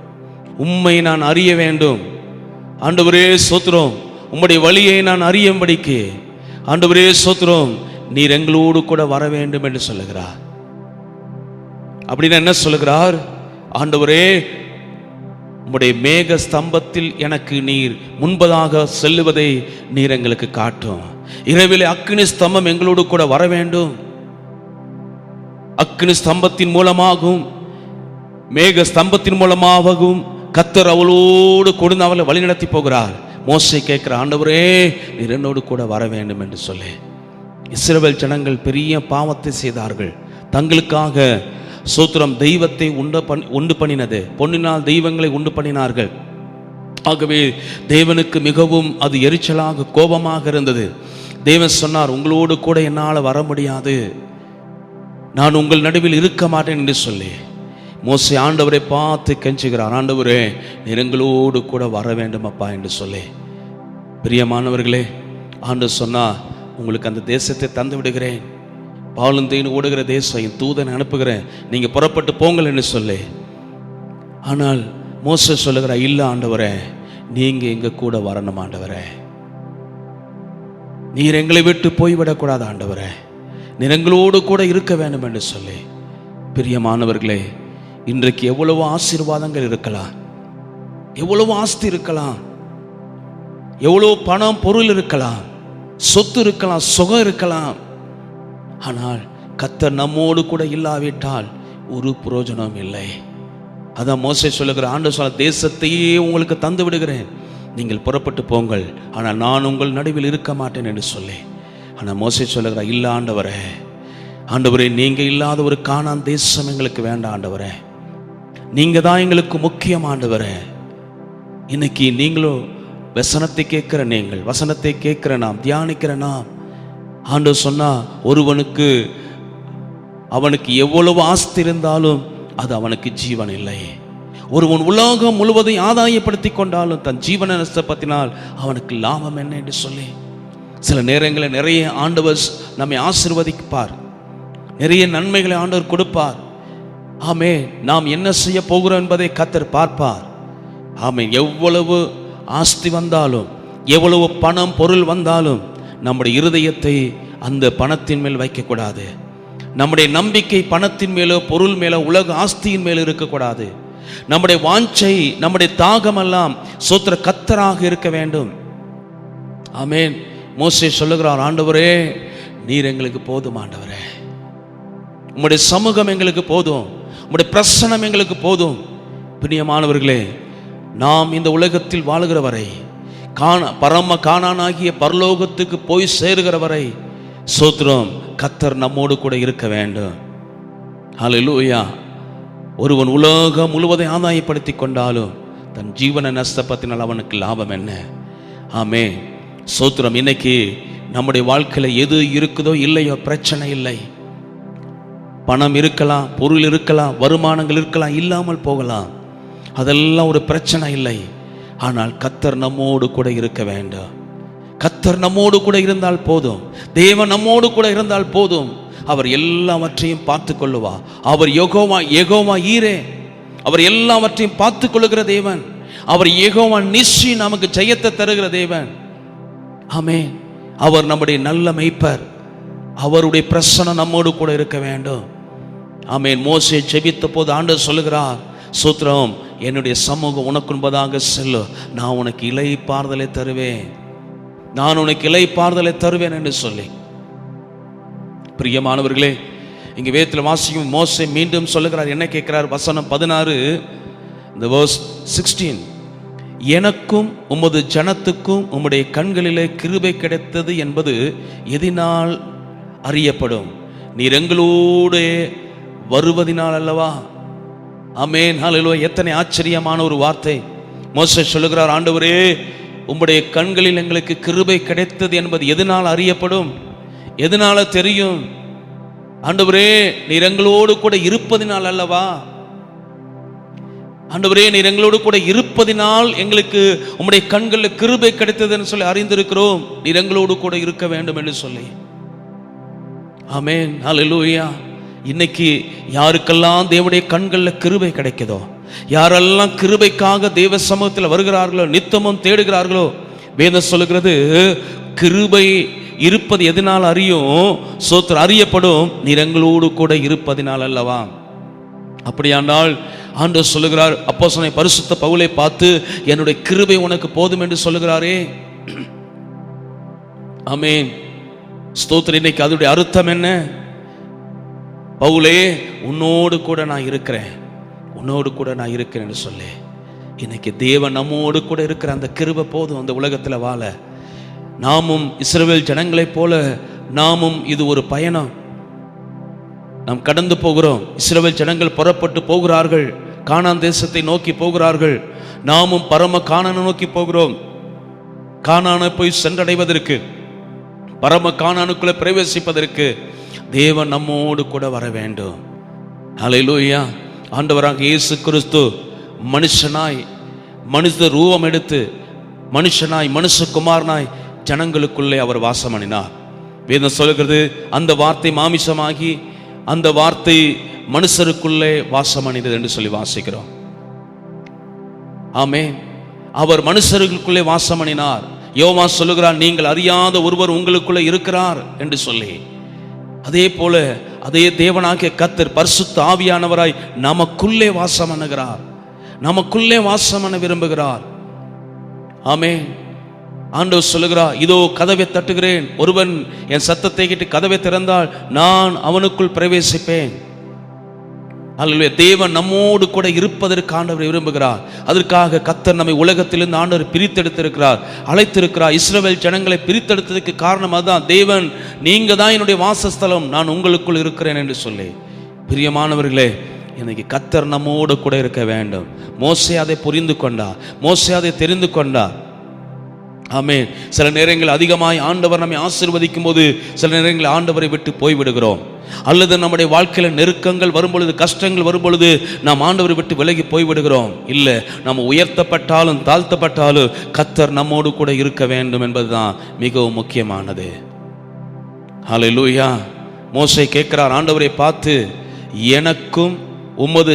உம்மை நான் அறிய வேண்டும். ஆண்டவரே சோத்திரம், உம்முடைய வழியை நான் அறியும்படிக்கு ஆண்டவரே சோத்திரம், நீர் எங்களோடு கூட வர வேண்டும் என்று சொல்லுகிறார். அப்படின்னு என்ன சொல்லுகிறார்? ஆண்டவரே உம்முடைய மேக ஸ்தம்பத்தில் எனக்கு நீர் முன்பதாக செல்லுவதை நீர் எங்களுக்கு காட்டும். இரவிலே அக்னி ஸ்தம்பம் எங்களோடு கூட வர வேண்டும். அக்னி ஸ்தம்பத்தின் மூலமாகவும் மேக ஸ்தம்பத்தின் மூலமாகவும் கர்த்தர் அவளோடு கொடுத்து அவளை வழி நடத்தி போகிறார். மோசே கேட்கிற, ஆண்டவரே நீர் என்னோடு கூட வர வேண்டும் என்று சொல்லி. இஸ்ரவேல் ஜனங்கள் பெரிய பாவத்தை செய்தார்கள். தங்களுக்காக சோத்திரம் தெய்வத்தை உண்டு பண்ணினது, பொன்னினால் தெய்வங்களை உண்டு பண்ணினார்கள். ஆகவே தேவனுக்கு மிகவும் அது எரிச்சலாக கோபமாக இருந்தது. தேவன் சொன்னார், உங்களோடு கூட என்னால் வர முடியாது, நான் உங்கள் நடுவில் இருக்க மாட்டேன் என்று சொல்லி மோசே ஆண்டவரை பார்த்து கெஞ்சுகிறார், ஆண்டவரே நீர் எங்களோடு கூட வர வேண்டும் அப்பா என்று சொல்லி. பிரியமானவர்களே, ஆண்டவர் சொன்னா, உங்களுக்கு அந்த தேசத்தை தந்து விடுகிறேன், பாலும் தேனும் ஓடுகிற தேசம், என் தூதனை அனுப்புகிறேன், நீங்க புறப்பட்டு போங்கள் என்று சொல்லி. ஆனால் மோசே சொல்லுகிறார், இல்ல ஆண்டவரே நீங்க எங்க கூட வரணும் ஆண்டவரே, நீர் எங்களை விட்டு போய்விடக்கூடாது ஆண்டவரே, நீர் எங்களோடு கூட இருக்க வேண்டும் என்று சொல்லி. பிரியமானவர்களே, இன்றைக்கு எவ்வளவோ ஆசீர்வாதங்கள் இருக்கலாம், எவ்வளவு ஆஸ்தி இருக்கலாம், எவ்வளவு பணம் பொருள் இருக்கலாம், சொத்து இருக்கலாம், சுகம் இருக்கலாம். ஆனால் கர்த்தர் நம்மோடு கூட இல்லாவிட்டால் ஒரு பிரயோஜனம் இல்லை. அதான் மோசே சொல்லுகிற, ஆண்டவர் சொல்ல, தேசத்தையே உங்களுக்கு தந்து விடுகிறேன், நீங்கள் புறப்பட்டு போங்கள், ஆனால் நான் உங்கள் நடுவில் இருக்க மாட்டேன் என்று சொல்லி. ஆனால் மோசே சொல்லுகிற, இல்லை ஆண்டவரே, ஆண்டவரே, நீங்கள் இல்லாத ஒரு கானான் தேசம் எங்களுக்கு வேண்டாம் ஆண்டவரே, நீங்கள் தான் எங்களுக்கு முக்கியம் ஆண்டவரே. இன்னைக்கு நீங்களும் வசனத்தை கேட்கிற, நீங்கள் வசனத்தை கேட்கிற நாம், தியானிக்கிற நாம், ஆண்டவர் சொன்னா, ஒருவனுக்கு அவனுக்கு எவ்வளவு ஆஸ்தி இருந்தாலும் அது அவனுக்கு ஜீவன் இல்லை. ஒருவன் உலகம் முழுவதையும் ஆதாயப்படுத்தி கொண்டாலும் தன் ஜீவனை நஷ்டப்படுத்தினால் அவனுக்கு லாபம் என்ன என்று சொல்லி, சில நேரங்களில் நிறைய ஆண்டவர் நம்மை ஆசீர்வதிப்பார், நிறைய நன்மைகளை ஆண்டவர் கொடுப்பார். ஆமே, நாம் என்ன செய்ய போகிறோம் என்பதை கர்த்தர் பார்ப்பார். ஆமே, எவ்வளவு ஆஸ்தி வந்தாலும், எவ்வளவு பணம் பொருள் வந்தாலும் நம்முடைய இருதயத்தை அந்த பணத்தின் மேல் வைக்கக்கூடாது. நம்முடைய நம்பிக்கை பணத்தின் மேலோ பொருள் மேலோ உலக ஆஸ்தியின் மேலோ இருக்கக்கூடாது. நம்முடைய வாஞ்சை, நம்முடைய தாகமெல்லாம் சோத்திர கர்த்தராக இருக்க வேண்டும். ஆமென். மோசே சொல்லுகிறார், ஆண்டவரே, நீர் எங்களுக்கு போதும் ஆண்டவரே, உம்முடைய சமூகம் எங்களுக்கு போதும், உம்முடைய பிரசன்னம் எங்களுக்கு போதும். பிரியமானவர்களே, நாம் இந்த உலகத்தில் வாழுகிற வரை, பரம கானானாகிய பரலோகத்துக்கு போய் சேருகிற வரை சோத்திரம் கர்த்தர் நம்மோடு கூட இருக்க வேண்டும். ஹல்லேலூயா. ஒருவன் உலகம் முழுவதை ஆதாயப்படுத்தி கொண்டாலும் தன் ஜீவனை நஷ்டப்படுத்தினால் அவனுக்கு லாபம் என்ன? ஆமே, சோத்திரம். இன்னைக்கு நம்முடைய வாழ்க்கையில் எது இருக்குதோ இல்லையோ பிரச்சனை இல்லை. பணம் இருக்கலாம், பொருள் இருக்கலாம், வருமானங்கள் இருக்கலாம், இல்லாமல் போகலாம், அதெல்லாம் ஒரு பிரச்சனை இல்லை. ஆனால் கர்த்தர் நம்மோடு கூட இருக்க வேண்டும். கர்த்தர் நம்மோடு கூட இருந்தால் போதும், தேவன் நம்மோடு கூட இருந்தால் போதும். அவர் எல்லாவற்றையும் பார்த்து கொள்ளுவார். அவர் யெகோவா ஈரே, அவர் எல்லாவற்றையும் பார்த்து கொள்ளுகிற தேவன். அவர் யெகோவா நிஸ்ஸி, நமக்கு ஜெயத்தை தருகிற தேவன். ஆமென். அவர் நம்முடைய நல்ல மேய்ப்பர். அவருடைய பிரசன்னம் நம்மோடு கூட இருக்க வேண்டும். ஆமென். மோசே ஜெபித்த போது ஆண்டவர் சொல்லுகிறார், சூத்திரம், என்னுடைய சமூகம் உனக்கு முன்பதாக செல்லு, நான் உனக்கு இளைப்பாறுதலை தருவேன், நான் உனக்கு இளைப்பாறுதலை தருவேன் என்று சொல்லி. பிரியமானவர்களே, இங்கே வேதத்தில் வாசிக்கும் மோசே மீண்டும் சொல்லுகிறார், என்ன கேட்கிறார்? வசனம் 16, இந்த verse 16, எனக்கும் உமது ஜனத்துக்கும் உம்முடைய கண்களிலே கிருபை கிடைத்தது என்பது எதினால் அறியப்படும்? நீர் எங்களோடு வருவதினால் அல்லவா? ஆமென். ஹல்லேலூயா. எத்தனை ஆச்சரியமான ஒரு வார்த்தை. மோசே சொல்லுகிறார், ஆண்டவரே, உம்முடைய கண்களில் எங்களுக்கு கிருபை கிடைத்தது என்பது எதனால் அறியப்படும்? எதனால தெரியும்? ஆண்டவரே, நீர் எங்களோடு கூட இருப்பதினால் அல்லவா? ஆண்டவரே, நீர் எங்களோடு கூட இருப்பதினால் எங்களுக்கு உம்முடைய கண்களில் கிருபை கிடைத்ததுன்னு சொல்லி அறிந்திருக்கிறோம். நீர் எங்களோடு கூட இருக்க வேண்டும் என்று சொல்லி. ஆமென். ஹல்லேலூயா. இன்னைக்கு யாருக்கெல்லாம் தேவனுடைய கண்களில் கிருபை கிடைக்குதோ, யாரெல்லாம் கிருபைக்காக தேவ சமூகத்தில் வருகிறார்களோ, நித்தமும் தேடுகிறார்களோ, வேதம் சொல்லுகிறது, கிருபை இருப்பது எதனால் அறியும்? சோத்திரம், அறியப்படும், நீர் எங்களோடு கூட இருப்பதினால் அல்லவா? அப்படியானால் ஆண்டவர் சொல்லுகிறார், அப்போஸ்தலனாகிய பரிசுத்த பவுலை பார்த்து, என்னுடைய கிருபை உனக்கு போதும் என்று சொல்லுகிறாரே. ஆமென். ஸ்தோத்திரம். இன்னைக்கு அதோடைய அர்த்தம் என்ன? பவுலே, உன்னோடு கூட நான் இருக்கிறேன், உன்னோடு கூட நான் இருக்கிறேன்னு சொல்லி. இன்னைக்கு தேவன் நம்மோடு கூட இருக்கிற அந்த கிருபை போதும் அந்த உலகத்தில் வாழ. நாமும் இஸ்ரவேல் ஜனங்களைப் போல, நாமும் இது ஒரு பயணம், நாம் கடந்து போகிறோம். இஸ்ரவேல் ஜனங்கள் புறப்பட்டு போகிறார்கள், கானான் தேசத்தை நோக்கி போகிறார்கள். நாமும் பரம கானானை நோக்கி போகிறோம். கானானை போய் சென்றடைவதற்கு, பரம கானானுக்குள்ளே பிரவேசிப்பதற்கு தேவன் நம்மோடு கூட வர வேண்டும். ஹல்லேலூயா. ஆண்டவராக இயேசு கிறிஸ்து மனுஷனாய், மனித ரூபம் எடுத்து, மனுஷனாய், மனுஷகுமாரனாய் ஜனங்களுக்குள்ளே அவர் வாசம் பண்ணினார். வேதம் சொல்லுகிறது, அந்த வார்த்தை மாமிசமாகி அந்த வார்த்தை மனுஷருக்குள்ளே வாசம் பண்ணினது என்று சொல்லி வாசிக்கிறோம். ஆமென். அவர் மனுஷர்களுக்குள்ளே வாசம் பண்ணினார். யோவான் சொல்லுகிறார், நீங்கள் அறியாத ஒருவர் உங்களுக்குள்ளே இருக்கிறார் என்று சொல்லி. அதே போல அதே தேவனாகிய கர்த்தர் பரிசுத்த ஆவியானவராய் நமக்குள்ளே வாசம் பண்ணுகிறார். நமக்குள்ளே வாசம் பண்ண விரும்புகிறார். ஆமென். ஆண்டவர் சொல்லுகிறார், இதோ கதவை தட்டுகிறேன், ஒருவன் என் சத்தத்தை கேட்டு கதவை திறந்தால் நான் அவனுக்குள் பிரவேசிப்பேன். அல்லேலூயா. தேவன் நம்மோடு கூட இருப்பதற்கு ஆண்டவர் விரும்புகிறார். அதற்காக கர்த்தர் நம்மை உலகத்திலிருந்து ஆண்டவர் பிரித்தெடுத்திருக்கிறார், அழைத்திருக்கிறார். இஸ்ரவேல் ஜனங்களை பிரித்தெடுத்ததுக்கு காரணம் அதுதான். தேவன், நீங்க தான் என்னுடைய வாசஸ்தலம், நான் உங்களுக்குள் இருக்கிறேன் என்று சொல்லி. பிரியமானவர்களே, இன்னைக்கு கர்த்தர் நம்மோடு கூட இருக்க வேண்டும். மோசே அதை புரிந்து கொண்டார், மோசே அதை தெரிந்து கொண்டார். ஆமென். சில நேரங்கள் அதிகமாய் ஆண்டவர் நம்மை ஆசீர்வதிக்கும் போது சில நேரங்களில் ஆண்டவரை விட்டு போய்விடுகிறோம். அல்லது நம்முடைய வாழ்க்கையில் நெருக்கங்கள் வரும்பொழுது, கஷ்டங்கள் வரும்பொழுது நாம் ஆண்டவரை விட்டு விலகி போய்விடுகிறோம். இல்லை, நம்ம உயர்த்தப்பட்டாலும் தாழ்த்தப்பட்டாலும் கர்த்தர் நம்மோடு கூட இருக்க வேண்டும் என்பதுதான் மிகவும் முக்கியமானது. ஹல்லேலூயா. மோசே கேட்கிறார் ஆண்டவரை பார்த்து, எனக்கும் உமது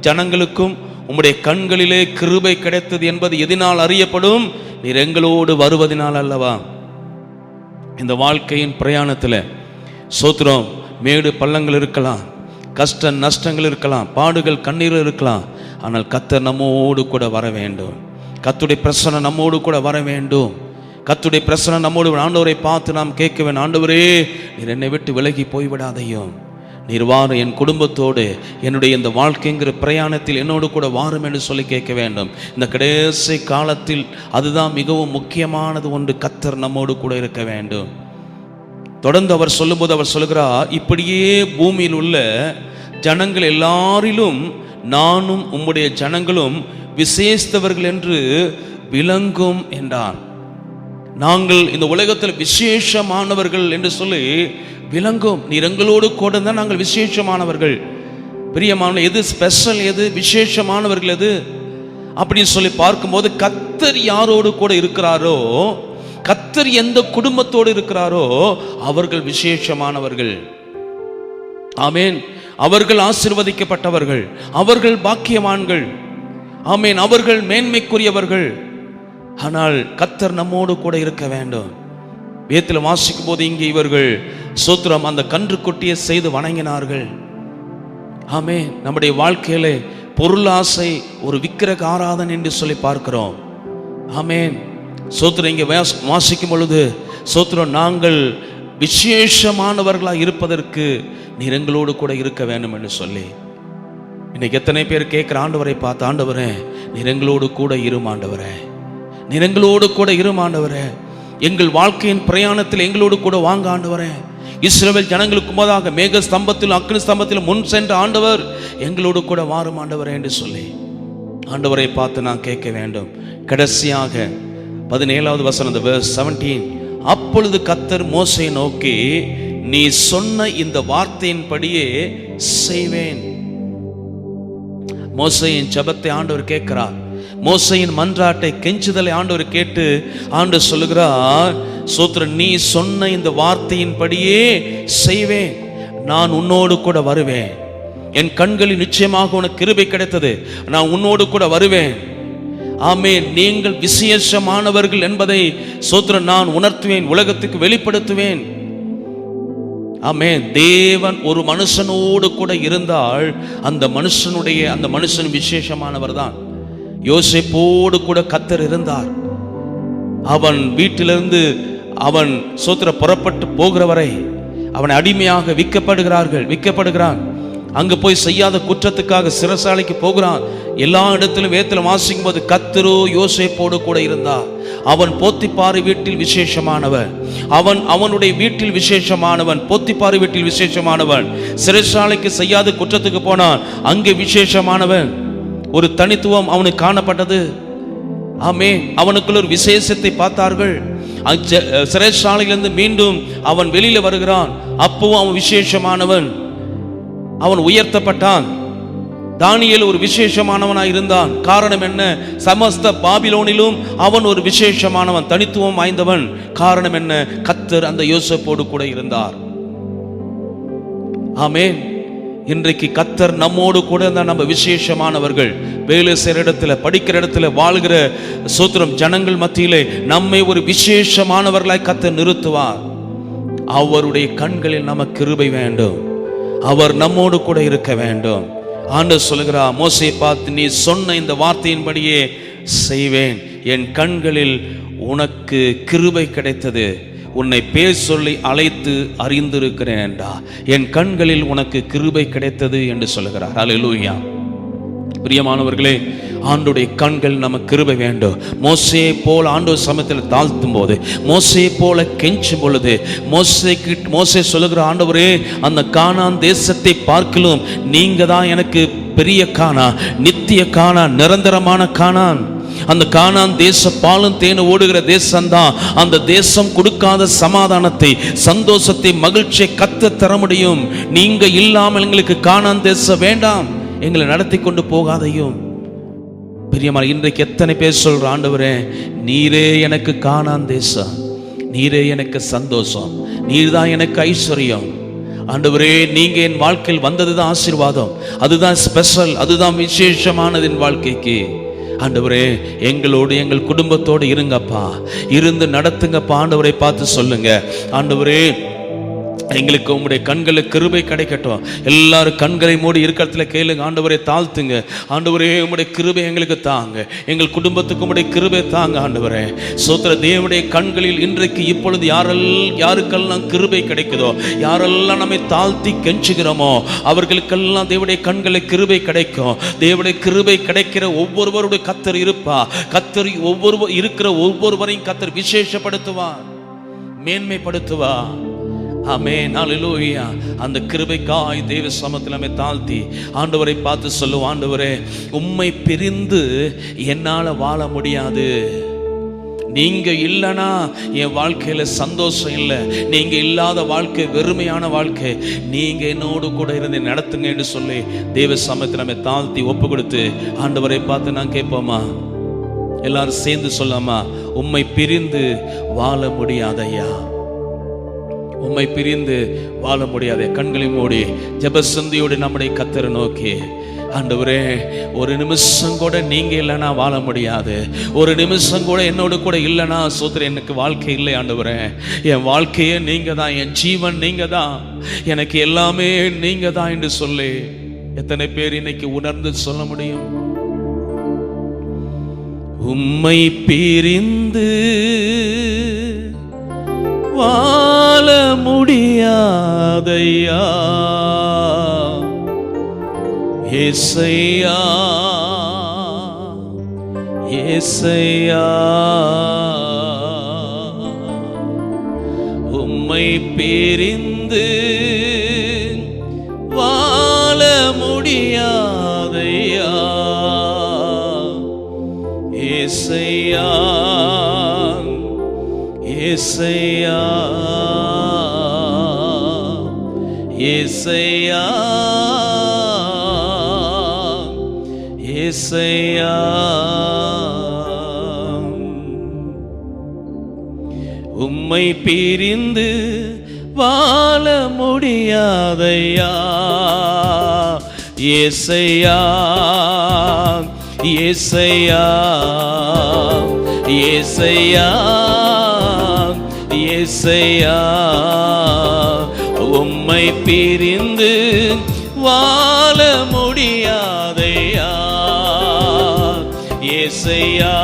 ஜனங்களுக்கும் உம்முடைய கண்களிலே கிருபை கிடைத்தது என்பது எதனால் அறியப்படும்? நீர் எங்களோடு வருவதனால் அல்லவா. இந்த வாழ்க்கையின் பிரயாணத்தில் சோத்திரம், மேடு பள்ளங்கள் இருக்கலாம், கஷ்ட நஷ்டங்கள் இருக்கலாம், பாடுகள் கண்ணீர் இருக்கலாம். ஆனால் கர்த்தர் நம்மோடு கூட வர வேண்டும். கர்த்தருடைய பிரசன்னம் நம்மோடு கூட வர வேண்டும். கர்த்தருடைய பிரசன்னம் நம்மோடு. ஆண்டவரை பார்த்து நாம் கேட்க வேண்டும், ஆண்டவரே நீர் என்னை விட்டு விலகி போய்விடாதையும், நீர் வாரும் என் குடும்பத்தோடு, என்னுடைய இந்த வாழ்க்கைங்கிற பிரயாணத்தில் என்னோடு கூட வாரும் என்று சொல்லி கேட்க வேண்டும். இந்த கடைசி காலத்தில் அதுதான் மிகவும் முக்கியமானது ஒன்று. கர்த்தர் நம்மோடு கூட இருக்க வேண்டும். தொடர்ந்து அவர் சொல்லும்போது அவர் சொல்லுகிறார், இப்படியே பூமியில் உள்ள ஜனங்கள் எல்லாரிலும் நானும் உம்முடைய ஜனங்களும் விசேஷித்தவர்கள் என்று விளங்கும் என்றார். நாங்கள் இந்த உலகத்தில் விசேஷமானவர்கள் என்று சொல்லி விளங்கும். நீர் எங்களோடு கூட தான் நாங்கள் விசேஷமானவர்கள். பிரியமான, எது ஸ்பெஷல், எது விசேஷமானவர்கள் எது அப்படின்னு சொல்லி பார்க்கும்போது, கர்த்தர் யாரோடு கூட இருக்கிறாரோ, கர்த்தர் எந்த குடும்பத்தோடு இருக்கிறாரோ அவர்கள் விசேஷமானவர்கள். ஆமென். அவர்கள் ஆசீர்வதிக்கப்பட்டவர்கள், அவர்கள் பாக்கியவான்கள். ஆமென். அவர்கள் மேன்மைக்குரியவர்கள். ஆனால் கர்த்தர் நம்மோடு கூட இருக்க வேண்டும். வேதத்தில் வாசிக்கும் போது இங்கே இவர்கள் சோத்திரம் அந்த கன்றுக்குட்டியை செய்து வணங்கினார்கள். ஆமென். நம்முடைய வாழ்க்கையில பொருளாசை ஒரு விக்கிரக ஆராதனை என்று சொல்லி பார்க்கிறோம். ஆமென். சோத்திரம் இங்கே வாசிக்கும் பொழுது சோத்திரம், நாங்கள் விசேஷமானவர்களாக இருப்பதற்கு நீர் எங்களோடு கூட இருக்க வேண்டும் என்று சொல்லி. இன்னைக்கு எத்தனை பேர் கேட்கிற ஆண்டவரை பார்த்து, ஆண்டவரே நீர் எங்களோடு கூட இரும் ஆண்டவரே, நீர் எங்களோடு கூட இரும் ஆண்டவரே, எங்கள் வாழ்க்கையின் பிரயாணத்தில் எங்களோடு கூட வாங்க ஆண்டவரே. இஸ்ரவேல் ஜனங்களுக்கு முன்பதாக மேக ஸ்தம்பத்திலும் அக்னி ஸ்தம்பத்திலும் முன் சென்ற ஆண்டவர் எங்களோடு கூட வாரும் ஆண்டவரே என்று சொல்லி ஆண்டவரை பார்த்து நான் கேட்க வேண்டும். கடைசியாக 17வது வசனம், verse 17, அப்பொழுது கர்த்தர் மோசேயை நோக்கி, நீ சொன்ன இந்த வார்த்தையின்படியே செய்வேன். மோசேயின் ஜெபத்தை ஆண்டவர் கேட்கிறார். மோசேயின் மன்றாட்டை, கெஞ்சுதலை ஆண்டவர் கேட்டு ஆண்டவர் சொல்லுகிறார், சோத்திரன், நீ சொன்ன இந்த வார்த்தையின்படியே செய்வேன், நான் உன்னோடு கூட வருவேன், என் கண்களில் நிச்சயமாக உனக்கு கிருபை கிடைத்தது, நான் உன்னோடு கூட வருவேன். ஆமென். நீங்கள் விசேஷமானவர்கள் என்பதை சோத்திரன் நான் உணர்த்துவேன், உலகத்துக்கு வெளிப்படுத்துவேன். ஆமென். தேவன் ஒரு மனுஷனோடு கூட இருந்தால் அந்த மனுஷன் விசேஷமானவர் தான். யோசேப்போடு கூட கர்த்தர் இருந்தார். அவன் வீட்டிலிருந்து அவன் சோத்திர புறப்பட்டு போகிற வரை அவன் அடிமையாக விற்கப்படுகிறான். அங்கு போய் செய்யாத குற்றத்துக்காக சிறைசாலைக்கு போகிறான். எல்லா இடத்திலும் வேதத்தில் வாசிக்கும் போது கர்த்தரோ யோசேப்போடு கூட இருந்தார். அவன் போத்திப்பாரு வீட்டில் விசேஷமானவன், அவனுடைய வீட்டில் விசேஷமானவன், போத்திப்பாரு வீட்டில் விசேஷமானவன். சிறைசாலைக்கு செய்யாத குற்றத்துக்கு போனான், அங்கே விசேஷமானவன். ஒரு தனித்துவம் அவனுக்கு காணப்பட்டது. ஆமே, அவனுக்குள்ள ஒரு விசேஷத்தை பார்த்தார்கள். சிறைச்சாலையிலிருந்து மீண்டும் அவன் வெளியில வருகிறான், அப்பவும் அவன் விசேஷமானவன், அவன் உயர்த்தப்பட்டான். தானியேல் ஒரு விசேஷமானவனாய் இருந்தான். காரணம் என்ன? சமஸ்த பாபிலோனிலும் அவன் ஒரு விசேஷமானவன், தனித்துவம் வாய்ந்தவன். காரணம் என்ன? கர்த்தர் அந்த யோசேப்போடு கூட இருந்தார். ஆமென். இன்றைக்கு கர்த்தர் நம்மோடு கூட இருந்தால் நம்ம விசேஷமானவர்கள். வேலை செய்கிற இடத்துல, படிக்கிற இடத்துல, வாழ்கிற சோத்திரம் ஜனங்கள் மத்தியிலே நம்மை ஒரு விசேஷமானவர்களாய் கர்த்தர் நிறுத்துவார். அவருடைய கண்களில் நமக்கு கிருபை வேண்டும், அவர் நம்மோடு கூட இருக்க வேண்டும். ஆண்டவர் சொல்லுகிறார், மோசேயை பார்த்து, நீ சொன்ன இந்த வார்த்தையின்படியே செய்வேன், என் கண்களில் உனக்கு கிருபை கிடைத்தது, உன்னை பேர் சொல்லி அழைத்து அறிந்திருக்கிறேன் என்றா, என் கண்களில் உனக்கு கிருபை கிடைத்தது என்று சொல்லுகிறார். அல்லேலூயா. பிரியமானவர்களே, ஆண்டோடைய கண்கள் நமக்கு கிருபை வேண்டும். மோசேயை போல ஆண்டவர் சமயத்தில் தாழ்த்தும் போது, மோசேயை போல கெஞ்சும் பொழுது, மோசே சொல்லுகிற, ஆண்டவரே, அந்த கானான் தேசத்தை பார்க்கலும் நீங்க தான் எனக்கு பெரிய கானான், நித்திய கானான், நிரந்தரமான கானான். அந்த கானான் தேசம் பாலும் தேனும் ஓடுகிற தேசம்தான். அந்த தேசம் கொடுக்காத சமாதானத்தை, சந்தோஷத்தை, மகிழ்ச்சியை கர்த்தர் தர முடியும். நீங்க இல்லாமல் எங்களுக்கு கானான் தேசம் வேண்டாம், எங்களை நடத்தி கொண்டு போகாதையும். பிரியமான, இன்றைக்கு எத்தனை பேர் சொல்ற, ஆண்டவரே, நீரே எனக்கு கானான் தேசம், நீரே எனக்கு சந்தோஷம், நீர்தான் எனக்கு ஐஸ்வர்யம். ஆண்டவரே, நீங்க என் வாழ்க்கையில் வந்ததுதான் ஆசீர்வாதம், அதுதான் ஸ்பெஷல், அதுதான் விசேஷமானது என் வாழ்க்கைக்கு. ஆண்டவரே, எங்களோடு எங்கள் குடும்பத்தோடு இருங்கப்பா, இருந்து நடத்துங்கப்பா. ஆண்டவரை பார்த்து சொல்லுங்க, ஆண்டவரே, எங்களுக்கு உங்களுடைய கண்களுக்கு கிருபை கிடைக்கட்டும். எல்லாரும் கண்களை மூடி இருக்கிறதுல கேளுங்க, ஆண்டவரை தாழ்த்துங்க. ஆண்டவரே, உங்களுடைய கிருபை எங்களுக்கு தாங்க, எங்கள் குடும்பத்துக்கு உங்களுடைய கிருபை தாங்க. ஆண்டவரே, சோத்திர தேவனுடைய கண்களில் இன்றைக்கு இப்பொழுது யாருக்கெல்லாம் கிருபை கிடைக்குதோ, யாரெல்லாம் நம்மை தாழ்த்தி கெஞ்சுகிறோமோ, அவர்களுக்கெல்லாம் தேவனுடைய கண்களில் கிருபை கிடைக்கும். தேவனுடைய கிருபை கிடைக்கிற ஒவ்வொருவருடைய கர்த்தர் இருப்பா. கர்த்தர் இருக்கிற ஒவ்வொருவரையும் கர்த்தர் விசேஷப்படுத்துவார், மேன்மைப்படுத்துவார். ஆமென், அல்லேலூயா. அந்த கிருபைக்காய் தேவ சமூகத்தில் நம்மை தாழ்த்தி ஆண்டவரை பார்த்து சொல்லுவோம், ஆண்டவரே, உம்மை பிரிந்து என்னால் வாழ முடியாது. நீங்க இல்லைனா என் வாழ்க்கையில சந்தோஷம் இல்லை, நீங்க இல்லாத வாழ்க்கை வெறுமையான வாழ்க்கை, நீங்க என்னோடு கூட இருந்து நடத்துங்க என்று சொல்லி தேவ சமூகத்தில் நம்மை தாழ்த்தி ஒப்பு கொடுத்து ஆண்டவரை பார்த்து நான் கேட்போமா? எல்லாரும் சேர்ந்து சொல்லாமா? உம்மை பிரிந்து வாழ முடியாதையா, உம்மை பிரிந்து வாழ முடியாத. கண்களை மூடி ஜெபசந்தியோடு நம்முடைய கர்த்தரை நோக்கி, ஆண்டவரே, ஒரு நிமிஷம் கூட நீங்க இல்லைனா வாழ முடியாது, ஒரு நிமிஷம் கூட என்னோடு கூட இல்லைனா சோதரே எனக்கு வாழ்க்கை இல்லை. ஆண்டவரே, என் வாழ்க்கையே நீங்க தான், என் ஜீவன் நீங்க தான், எனக்கு எல்லாமே நீங்க தான் என்று சொல்லி எத்தனை பேர் இன்னைக்கு உணர்ந்து சொல்ல முடியும்? உம்மை பிரிந்து வாழ முடியாதையா ஏசையா, ஏசையா, உம்மை பிரிந்து வாழ முடியாதையா ஏசையா, ஏசையா, ஏசையா, ஏசையா, உம்மை பிரிந்து வாழ முடியாதையா ஏசையா, ஏசையா, ஏசையா, ஏசையா, உம்மை பிரிந்து வாழ முடியாதையா ஏசையா,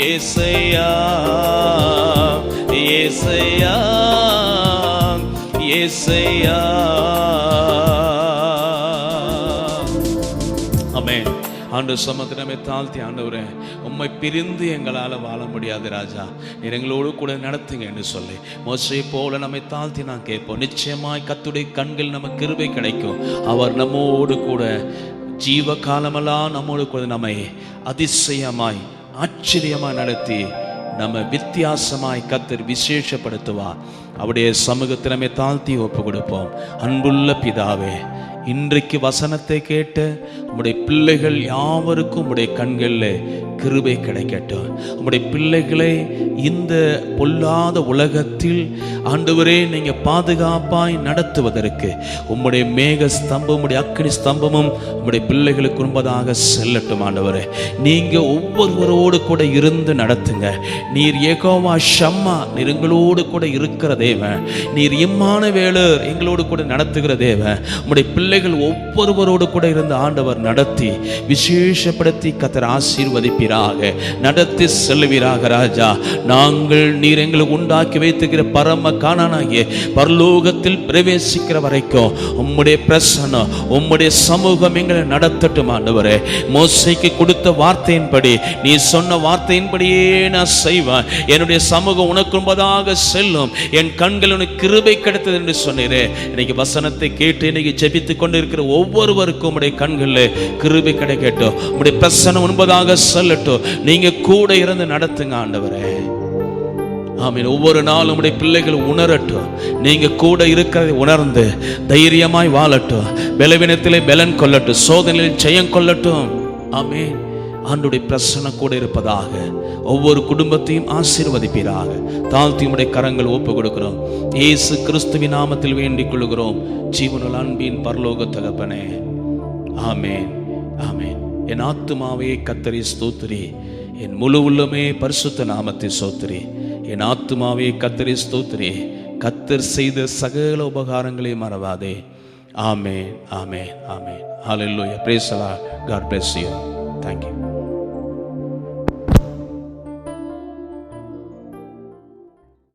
ஏசையா, ஏசையா, ஏசையா. ஆமென். ஆண்டவர் சமத்திரமே தாழ்த்தி, ஆண்டவரே, உம்மை பிரிந்து எங்களால் வாழ முடியாது ராஜா, நீர் எங்களோடு கூட நடத்துங்க என்று சொல்லி மோசேயை போல நம்மை தாழ்த்தி நான் கேட்போம். நிச்சயமாய் கர்த்தருடைய கண்கள் நமக்கு கிருபை கிடைக்கும். அவர் நம்மோடு கூட ஜீவ காலமெல்லாம் நம்மோடு கூட நம்மை அதிசயமாய் ஆச்சரியமாய் நடத்தி நம்ம வித்தியாசமாய் கர்த்தர் விசேஷப்படுத்துவார். அவருடைய சமூகத்தில் நம்மை தாழ்த்தி ஒப்பு கொடுப்போம். அன்புள்ள பிதாவே, இன்றைக்கு வசனத்தை கேட்ட உம்முடைய பிள்ளைகள் யாவருக்கும் உம்முடைய கண்களில் கிருபை கிடைக்கட்டும். உம்முடைய பிள்ளைகளை இந்த பொல்லாத உலகத்தில் ஆண்டவரே நீங்க பாதுகாப்பாய் நடத்துவதற்கு உம்முடைய மேக ஸ்தம்பம், உம்முடைய அக்கினி ஸ்தம்பமும் உம்முடைய பிள்ளைகளுக்கு முன்பதாக செல்லட்டும். ஆண்டவரே, நீங்க ஒவ்வொருவரோடு கூட இருந்து நடத்துங்க. நீர் யெகோவா ஷம்மா, நீர் எங்களோடு கூட இருக்கிற தேவன். நீர் இம்மானுவேலர், எங்களோடு கூட நடத்துகிற தேவன். உம்முடைய பிள்ளைகள் ஒவ்வொருவரோடு கூட இருந்து ஆண்டவர் நடத்தி விசேஷப்படுத்தி கர்த்தர் ஆசீர்வதிப்பீராக, நடத்தி செல்வீராக. ராஜா, நாங்கள் நீர் எங்களுக்கு உண்டாக்கி வைத்துக்கிற பரம கானானாகிய பரலோகத்தில் பிரவேசிக்கிற வரைக்கும் உம்முடைய பிரசன்னம், உம்முடைய சமூகம் எங்களை நடத்தட்டும் ஆண்டவரே. மோசேக்கு கொடுத்த வார்த்தையின்படி, நீ சொன்ன வார்த்தையின்படியே நான் செய்வேன். என்னுடைய சமூகம் உனக்கு முன்பதாக செல்லும், என் கண்கள் உனக்கு கிருபை கிடைத்தது என்று சொன்னீரே. இன்னைக்கு வசனத்தை கேட்டு இன்னைக்கு ஜெபித்துக் கொண்டு இருக்கிற ஒவ்வொருவருக்கும் உடைய கண்களில் கிருபை கிடைக்கட்டும், உடைய பிரசன்னம் முன்பதாக செல்லட்டும். நீங்க கூட இருந்து நடத்துங்க ஆண்டவரே. ஆமீன். ஒவ்வொரு நாளும் உடைய பிள்ளைகள் உணரட்டும், நீங்க கூட இருக்கிறதை உணர்ந்து தைரியமாய் வாழட்டும், பலவீனத்திலே பலன் கொள்ளட்டும், சோதனையில் ஜெயம் கொள்ளட்டும். ஆமீன். ஆண்டுடைய பிரசன்னம் கூட இருப்பதாக, ஒவ்வொரு குடும்பத்தையும் ஆசீர்வதிப்பீராக. தாழ்த்தி உடைய கரங்கள் ஒப்பு கொடுக்கிறோம். இயேசு கிறிஸ்துவின் நாமத்தில் வேண்டிக் கொள்கிறோம் ஜீவனுள்ள அன்பின் பரலோக தகப்பனே. ஆமேன், ஆமேன். என் ஆத்துமாவே கர்த்தரை ஸ்தோத்திரி, என் முழு உள்ளமே பரிசுத்த நாமத்தை ஸ்தோத்திரி. என் ஆத்துமாவே கர்த்தரை ஸ்தோத்திரி, கர்த்தர் செய்த சகல உபகாரங்களை மறவாதே. ஆமேன், ஆமேன், ஆமேன். ஹல்லேலூயா. Praise the Lord. God bless you. Thank you.